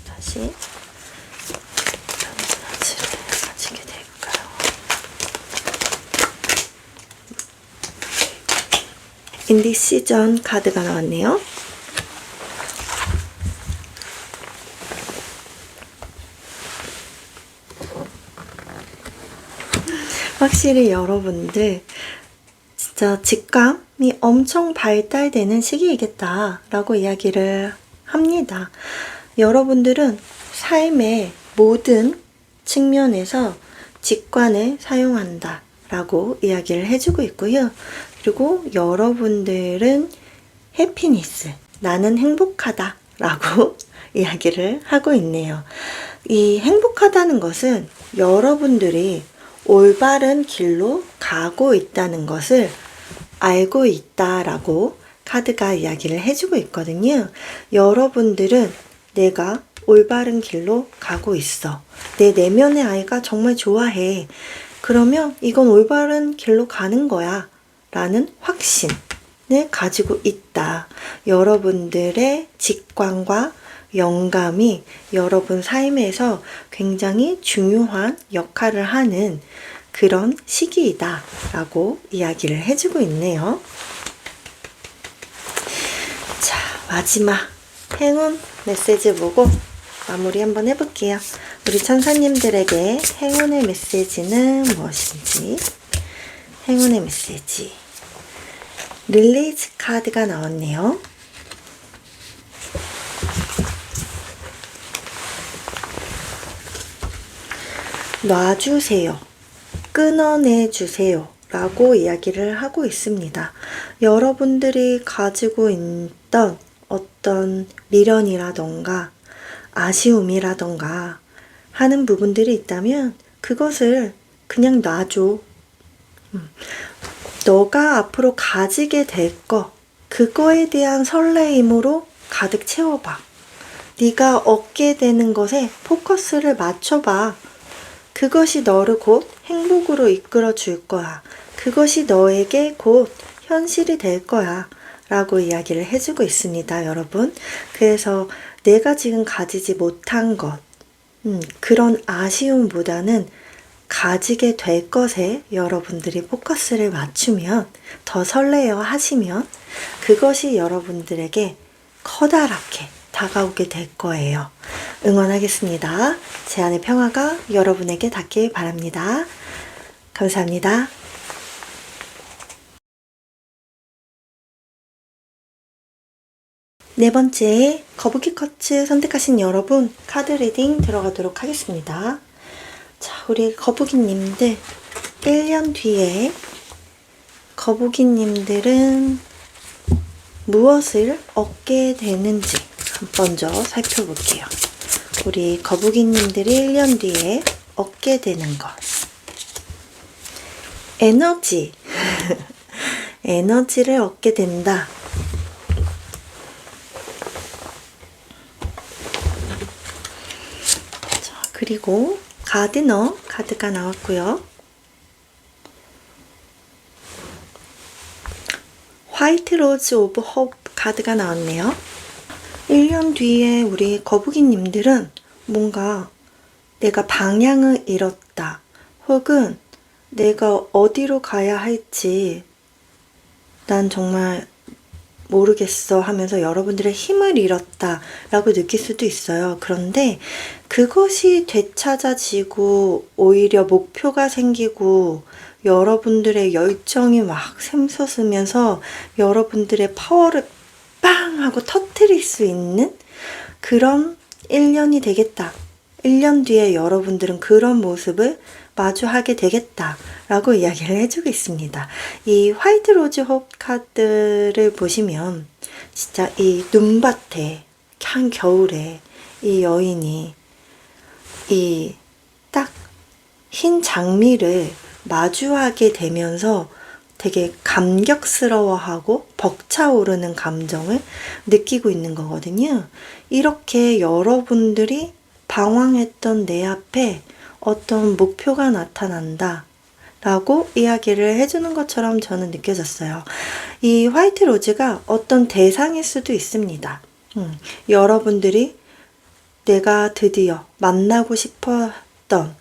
다시 어떤 에너지를 가지게 될까요? 인디시전 카드가 나왔네요. 확실히 여러분들 진짜 직감이 엄청 발달되는 시기이겠다 라고 이야기를 합니다. 여러분들은 삶의 모든 측면에서 직관을 사용한다 라고 이야기를 해주고 있고요. 그리고 여러분들은 해피니스, 나는 행복하다 라고 이야기를 하고 있네요. 이 행복하다는 것은 여러분들이 올바른 길로 가고 있다는 것을 알고 있다라고 카드가 이야기를 해주고 있거든요. 여러분들은 내가 올바른 길로 가고 있어. 내 내면의 아이가 정말 좋아해. 그러면 이건 올바른 길로 가는 거야. 라는 확신을 가지고 있다. 여러분들의 직관과 영감이 여러분 삶에서 굉장히 중요한 역할을 하는 그런 시기이다 라고 이야기를 해주고 있네요. 자, 마지막 행운 메시지 보고 마무리 한번 해볼게요. 우리 천사님들에게 행운의 메시지는 무엇인지. 행운의 메시지. 릴리즈 카드가 나왔네요. 놔주세요. 끊어내주세요. 라고 이야기를 하고 있습니다. 여러분들이 가지고 있던 어떤 미련이라던가 아쉬움이라던가 하는 부분들이 있다면 그것을 그냥 놔줘. 너가 앞으로 가지게 될 거, 그거에 대한 설레임으로 가득 채워봐. 네가 얻게 되는 것에 포커스를 맞춰봐. 그것이 너를 곧 행복으로 이끌어 줄 거야. 그것이 너에게 곧 현실이 될 거야. 라고 이야기를 해주고 있습니다, 여러분. 그래서 내가 지금 가지지 못한 것, 그런 아쉬움보다는 가지게 될 것에 여러분들이 포커스를 맞추면, 더 설레어 하시면 그것이 여러분들에게 커다랗게 다가오게 될 거예요. 응원하겠습니다. 제 안의 평화가 여러분에게 닿길 바랍니다. 감사합니다. 네 번째, 거북이 커츠 선택하신 여러분, 카드 리딩 들어가도록 하겠습니다. 자, 우리 거북이님들, 1년 뒤에 거북이님들은 무엇을 얻게 되는지 먼저 살펴볼게요. 우리 거북이님들이 1년 뒤에 얻게 되는 것. 에너지. 에너지를 얻게 된다. 자, 그리고 가드너 카드가 나왔고요. 화이트 로즈 오브 호프 카드가 나왔네요. 1년 뒤에 우리 거북이님들은 뭔가 내가 방향을 잃었다, 혹은 내가 어디로 가야 할지 난 정말 모르겠어 하면서 여러분들의 힘을 잃었다 라고 느낄 수도 있어요. 그런데 그것이 되찾아지고 오히려 목표가 생기고 여러분들의 열정이 막 샘솟으면서 여러분들의 파워를 빵 하고 터뜨릴 수 있는 그런 1년이 되겠다. 1년 뒤에 여러분들은 그런 모습을 마주하게 되겠다 라고 이야기를 해주고 있습니다. 이 화이트 로즈 홉 카드를 보시면 진짜 이 눈밭에 한겨울에 이 여인이 이 딱 흰 장미를 마주하게 되면서 되게 감격스러워하고 벅차오르는 감정을 느끼고 있는 거거든요. 이렇게 여러분들이 방황했던 내 앞에 어떤 목표가 나타난다 라고 이야기를 해주는 것처럼 저는 느껴졌어요. 이 화이트 로즈가 어떤 대상일 수도 있습니다. 여러분들이 내가 드디어 만나고 싶었던,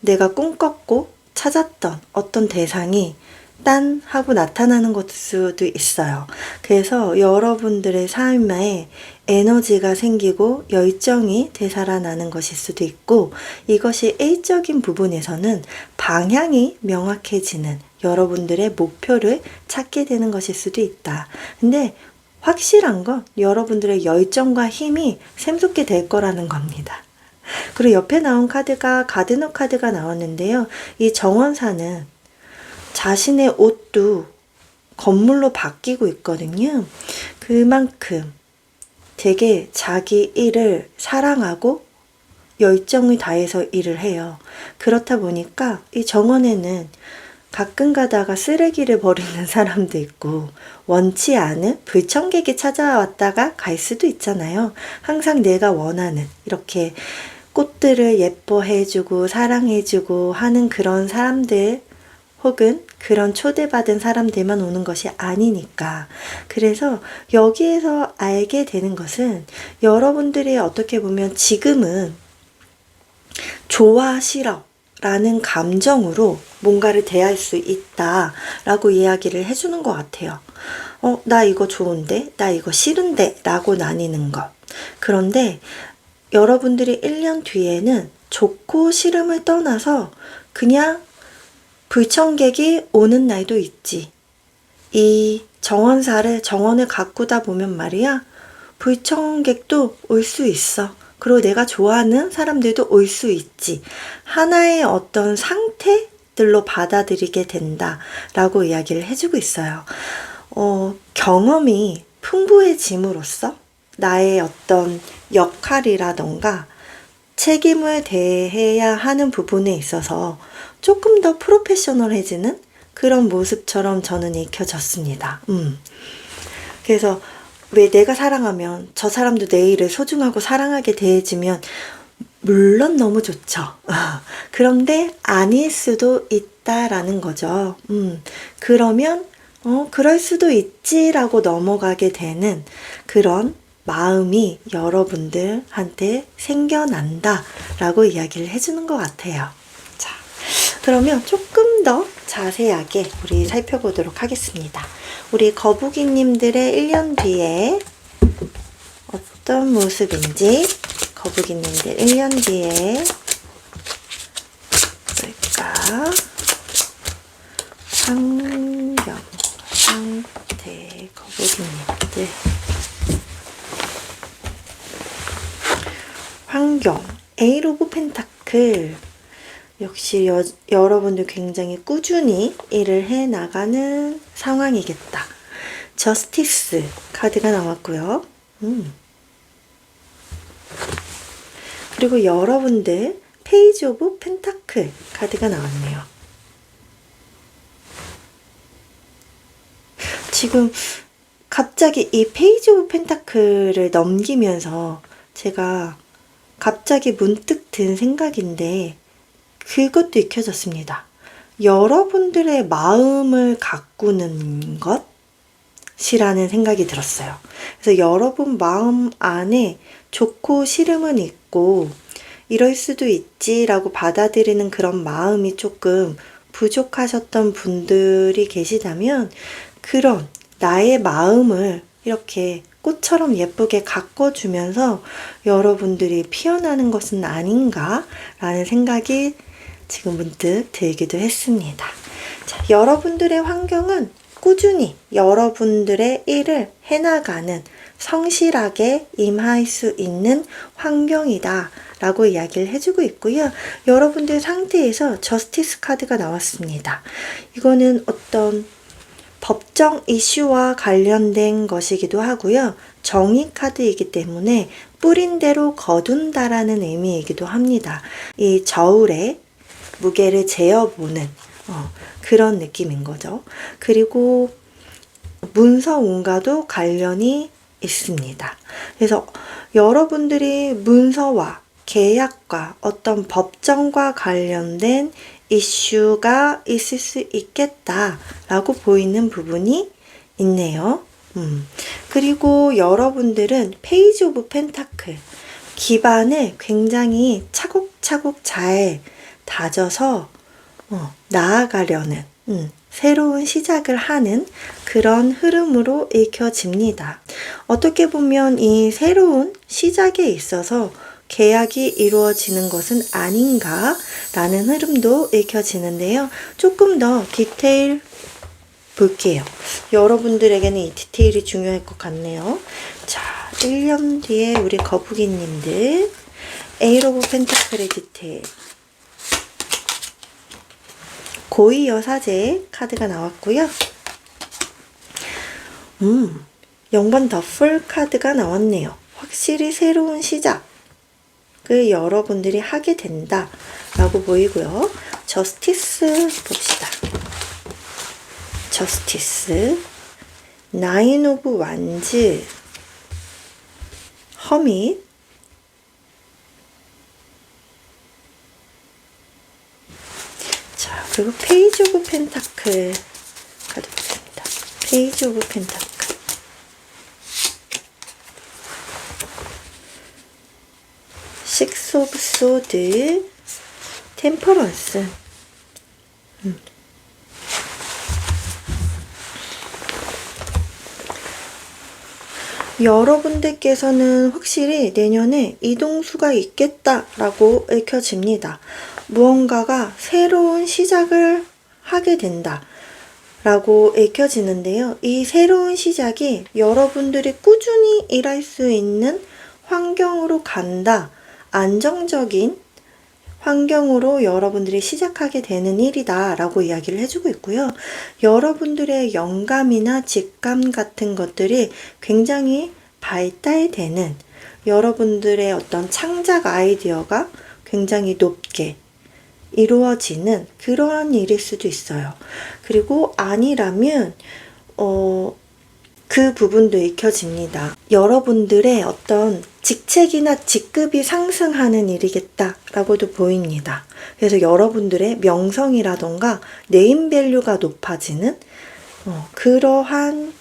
내가 꿈꿨고 찾았던 어떤 대상이 딴 하고 나타나는 것 수도 있어요. 그래서 여러분들의 삶에 에너지가 생기고 열정이 되살아나는 것일 수도 있고, 이것이 일적인 부분에서는 방향이 명확해지는, 여러분들의 목표를 찾게 되는 것일 수도 있다. 근데 확실한 건 여러분들의 열정과 힘이 샘솟게 될 거라는 겁니다. 그리고 옆에 나온 카드가 가드너 카드가 나왔는데요. 이 정원사는 자신의 옷도 건물로 바뀌고 있거든요. 그만큼 되게 자기 일을 사랑하고 열정을 다해서 일을 해요. 그렇다 보니까 이 정원에는 가끔 가다가 쓰레기를 버리는 사람도 있고, 원치 않은 불청객이 찾아왔다가 갈 수도 있잖아요. 항상 내가 원하는 이렇게 꽃들을 예뻐해주고 사랑해주고 하는 그런 사람들, 혹은 그런 초대받은 사람들만 오는 것이 아니니까. 그래서 여기에서 알게 되는 것은 여러분들이 어떻게 보면 지금은 좋아, 싫어 라는 감정으로 뭔가를 대할 수 있다라고 이야기를 해주는 것 같아요. 나 이거 좋은데, 나 이거 싫은데 라고 나뉘는 것. 그런데 여러분들이 1년 뒤에는 좋고 싫음을 떠나서 그냥 불청객이 오는 날도 있지. 이 정원을 가꾸다 보면 말이야, 불청객도 올 수 있어. 그리고 내가 좋아하는 사람들도 올 수 있지. 하나의 어떤 상태들로 받아들이게 된다라고 이야기를 해주고 있어요. 경험이 풍부해짐으로써 나의 어떤 역할이라던가 책임을 대해야 하는 부분에 있어서 조금 더 프로페셔널해지는 그런 모습처럼 저는 읽혀졌습니다. 그래서 왜 내가 사랑하면 저 사람도 내 일을 소중하고 사랑하게 대해지면 물론 너무 좋죠. 그런데 아닐 수도 있다라는 거죠. 그러면 그럴 수도 있지라고 넘어가게 되는 그런 마음이 여러분들한테 생겨난다라고 이야기를 해주는 것 같아요. 자, 그러면 조금 더 자세하게 우리 살펴보도록 하겠습니다. 우리 거북이님들의 1년 뒤에 어떤 모습인지, 거북이님들 1년 뒤에 볼까? 환경, 상태, 거북이님들. 환경, 에잇 오브 펜타클. 역시 여러분들 굉장히 꾸준히 일을 해나가는 상황이겠다. 저스티스 카드가 나왔고요. 그리고 여러분들 페이지 오브 펜타클 카드가 나왔네요. 지금 갑자기 이 페이지 오브 펜타클을 넘기면서 제가 갑자기 문득 든 생각인데 그것도 익혀졌습니다. 여러분들의 마음을 가꾸는 것이라는 생각이 들었어요. 그래서 여러분 마음 안에 좋고 싫음은 있고 이럴 수도 있지라고 받아들이는 그런 마음이 조금 부족하셨던 분들이 계시다면 그런 나의 마음을 이렇게 꽃처럼 예쁘게 가꿔주면서 여러분들이 피어나는 것은 아닌가라는 생각이 지금 문득 들기도 했습니다. 자, 여러분들의 환경은 꾸준히 여러분들의 일을 해나가는 성실하게 임할 수 있는 환경이다 라고 이야기를 해주고 있고요. 여러분들 상태에서 저스티스 카드가 나왔습니다. 이거는 어떤 법정 이슈와 관련된 것이기도 하고요. 정의 카드이기 때문에 뿌린 대로 거둔다라는 의미이기도 합니다. 이 저울에 무게를 재어보는 그런 느낌인 거죠. 그리고 문서운과도 관련이 있습니다. 그래서 여러분들이 문서와 계약과 어떤 법정과 관련된 이슈가 있을 수 있겠다라고 보이는 부분이 있네요. 그리고 여러분들은 페이지 오브 펜타클 기반을 굉장히 차곡차곡 잘 다져서 나아가려는 새로운 시작을 하는 그런 흐름으로 읽혀집니다. 어떻게 보면 이 새로운 시작에 있어서 계약이 이루어지는 것은 아닌가라는 흐름도 읽혀지는데요. 조금 더 디테일 볼게요. 여러분들에게는 이 디테일이 중요할 것 같네요. 자, 1년 뒤에 우리 거북이님들 에잇 오브 펜타클의 디테일 고위 여사제 카드가 나왔고요. 0번 더풀 카드가 나왔네요. 확실히 새로운 시작을 여러분들이 하게 된다 라고 보이고요. 저스티스 봅시다. 저스티스, 나인 오브 완즈, 허밋, 자, 그리고 페이지 오브 펜타클 가져보겠습니다. 페이지 오브 펜타클. 식스 오브 소드, 템퍼런스. 여러분들께서는 확실히 내년에 이동수가 있겠다라고 읽혀집니다. 무언가가 새로운 시작을 하게 된다 라고 읽혀지는데요. 이 새로운 시작이 여러분들이 꾸준히 일할 수 있는 환경으로 간다. 안정적인 환경으로 여러분들이 시작하게 되는 일이다 라고 이야기를 해주고 있고요. 여러분들의 영감이나 직감 같은 것들이 굉장히 발달되는, 여러분들의 어떤 창작 아이디어가 굉장히 높게 이루어지는 그러한 일일 수도 있어요. 그리고 아니라면 그 부분도 익혀집니다. 여러분들의 어떤 직책이나 직급이 상승하는 일이겠다라고도 보입니다. 그래서 여러분들의 명성이라던가 네임밸류가 높아지는 그러한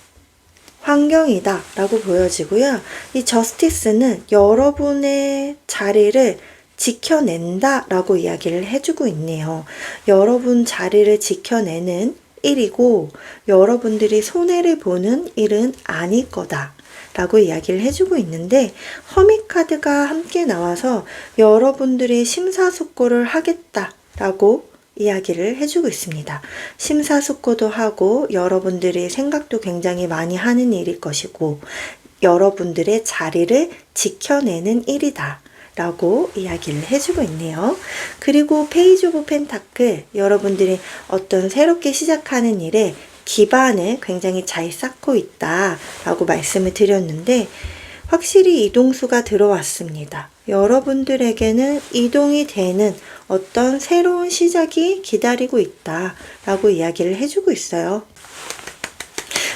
환경이다 라고 보여지고요. 이 저스티스는 여러분의 자리를 지켜낸다 라고 이야기를 해주고 있네요. 여러분 자리를 지켜내는 일이고 여러분들이 손해를 보는 일은 아닐 거다 라고 이야기를 해주고 있는데, 허밋 카드가 함께 나와서 여러분들이 심사숙고를 하겠다 라고 이야기를 해주고 있습니다. 심사숙고도 하고 여러분들이 생각도 굉장히 많이 하는 일일 것이고 여러분들의 자리를 지켜내는 일이다 라고 이야기를 해주고 있네요. 그리고 페이지 오브 펜타클, 여러분들이 어떤 새롭게 시작하는 일에 기반을 굉장히 잘 쌓고 있다 라고 말씀을 드렸는데, 확실히 이동수가 들어왔습니다. 여러분들에게는 이동이 되는 어떤 새로운 시작이 기다리고 있다 라고 이야기를 해주고 있어요.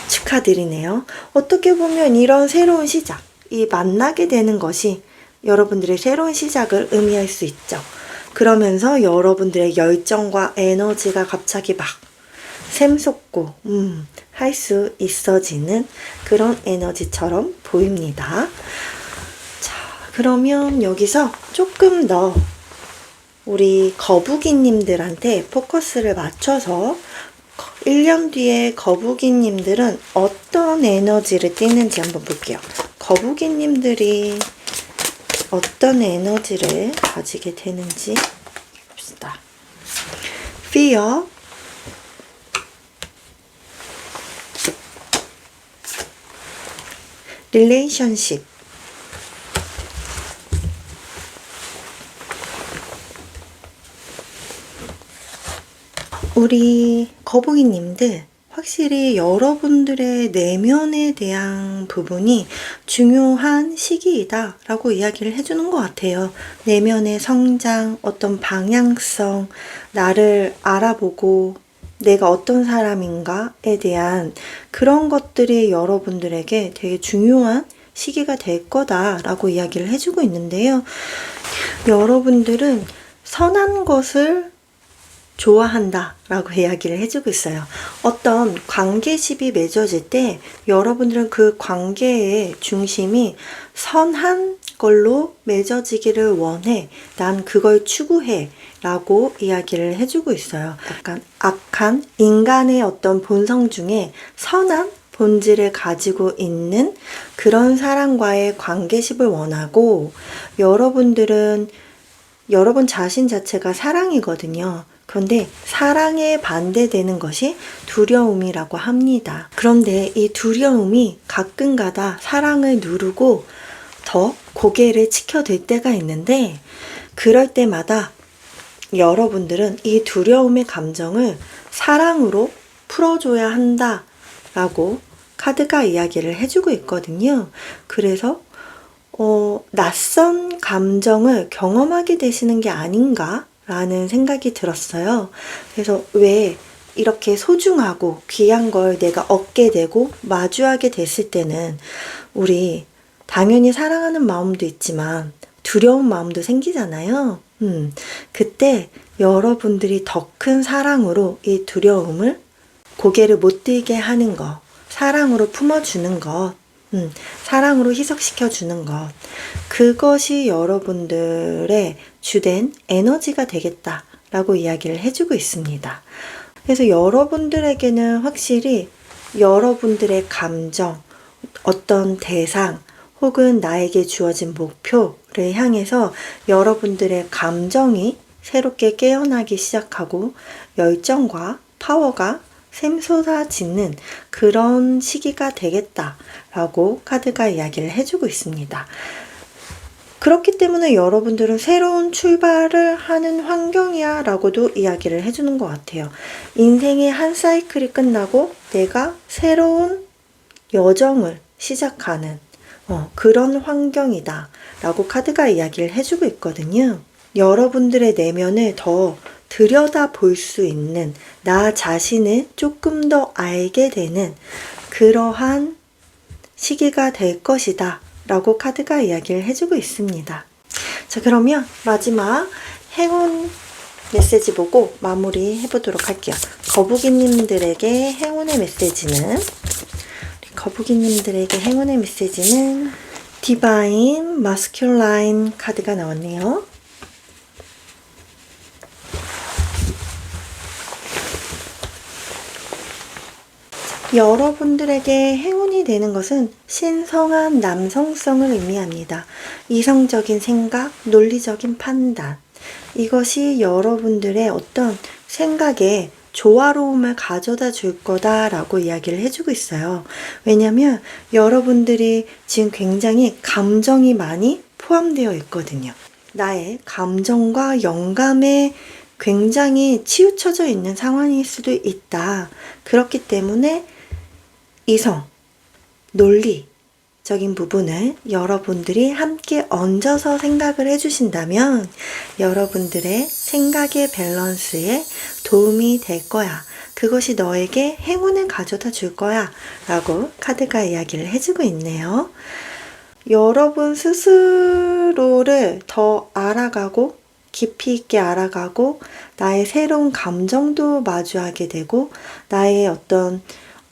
축하드리네요. 어떻게 보면 이런 새로운 시작, 이 만나게 되는 것이 여러분들의 새로운 시작을 의미할 수 있죠. 그러면서 여러분들의 열정과 에너지가 갑자기 막 샘솟고 할 수 있어지는 그런 에너지처럼 보입니다. 자, 그러면 여기서 조금 더 우리 거북이님들한테 포커스를 맞춰서 1년 뒤에 거북이님들은 어떤 에너지를 띠는지 한번 볼게요. 거북이님들이 어떤 에너지를 가지게 되는지 봅시다. Fear, Relationship, 우리 거북이님들 확실히 여러분들의 내면에 대한 부분이 중요한 시기이다 라고 이야기를 해주는 것 같아요. 내면의 성장, 어떤 방향성, 나를 알아보고 내가 어떤 사람인가에 대한 그런 것들이 여러분들에게 되게 중요한 시기가 될 거다라고 이야기를 해주고 있는데요. 여러분들은 선한 것을 좋아한다 라고 이야기를 해주고 있어요. 어떤 관계십이 맺어질 때 여러분들은 그 관계의 중심이 선한 걸로 맺어지기를 원해. 난 그걸 추구해 라고 이야기를 해주고 있어요. 약간 악한 인간의 어떤 본성 중에 선한 본질을 가지고 있는 그런 사람과의 관계십을 원하고, 여러분들은 여러분 자신 자체가 사랑이거든요. 그런데 사랑에 반대되는 것이 두려움이라고 합니다. 그런데 이 두려움이 가끔가다 사랑을 누르고 더 고개를 치켜들 때가 있는데, 그럴 때마다 여러분들은 이 두려움의 감정을 사랑으로 풀어줘야 한다 라고 카드가 이야기를 해주고 있거든요. 그래서 낯선 감정을 경험하게 되시는 게 아닌가 라는 생각이 들었어요. 그래서 왜 이렇게 소중하고 귀한 걸 내가 얻게 되고 마주하게 됐을 때는 우리 당연히 사랑하는 마음도 있지만 두려운 마음도 생기잖아요. 그때 여러분들이 더 큰 사랑으로 이 두려움을 고개를 못 들게 하는 것, 사랑으로 품어주는 것, 사랑으로 희석시켜주는 것, 그것이 여러분들의 주된 에너지가 되겠다라고 이야기를 해주고 있습니다. 그래서 여러분들에게는 확실히 여러분들의 감정, 어떤 대상, 혹은 나에게 주어진 목표를 향해서 여러분들의 감정이 새롭게 깨어나기 시작하고 열정과 파워가 샘솟아지는 그런 시기가 되겠다라고 카드가 이야기를 해주고 있습니다. 그렇기 때문에 여러분들은 새로운 출발을 하는 환경이야 라고도 이야기를 해주는 것 같아요. 인생의 한 사이클이 끝나고 내가 새로운 여정을 시작하는 그런 환경이다 라고 카드가 이야기를 해주고 있거든요. 여러분들의 내면을 더 들여다 볼 수 있는, 나 자신을 조금 더 알게 되는 그러한 시기가 될 것이다 라고 카드가 이야기를 해주고 있습니다. 자, 그러면 마지막 행운 메시지 보고 마무리 해보도록 할게요. 거북이님들에게 행운의 메시지는 디바인 마스큘라인 카드가 나왔네요. 여러분들에게 행운이 되는 것은 신성한 남성성을 의미합니다. 이성적인 생각, 논리적인 판단, 이것이 여러분들의 어떤 생각에 조화로움을 가져다 줄 거다라고 이야기를 해주고 있어요. 왜냐면 여러분들이 지금 굉장히 감정이 많이 포함되어 있거든요. 나의 감정과 영감에 굉장히 치우쳐져 있는 상황일 수도 있다. 그렇기 때문에 이성, 논리적인 부분을 여러분들이 함께 얹어서 생각을 해주신다면 여러분들의 생각의 밸런스에 도움이 될 거야. 그것이 너에게 행운을 가져다 줄 거야. 라고 카드가 이야기를 해주고 있네요. 여러분 스스로를 더 알아가고 깊이 있게 알아가고 나의 새로운 감정도 마주하게 되고 나의 어떤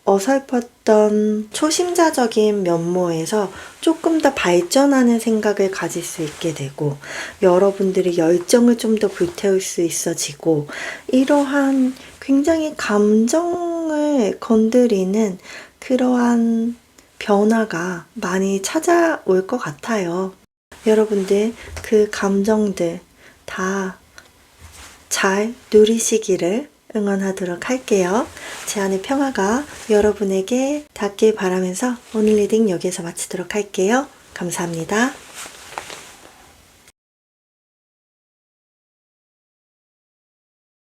어설펐던 초심자적인 면모에서 조금 더 발전하는 생각을 가질 수 있게 되고 여러분들이 열정을 좀 더 불태울 수 있어지고 이러한 굉장히 감정을 건드리는 그러한 변화가 많이 찾아올 것 같아요. 여러분들 그 감정들 다 잘 누리시기를 응원하도록 할게요. 제 안의 평화가 여러분에게 닿길 바라면서 오늘 리딩 여기에서 마치도록 할게요. 감사합니다.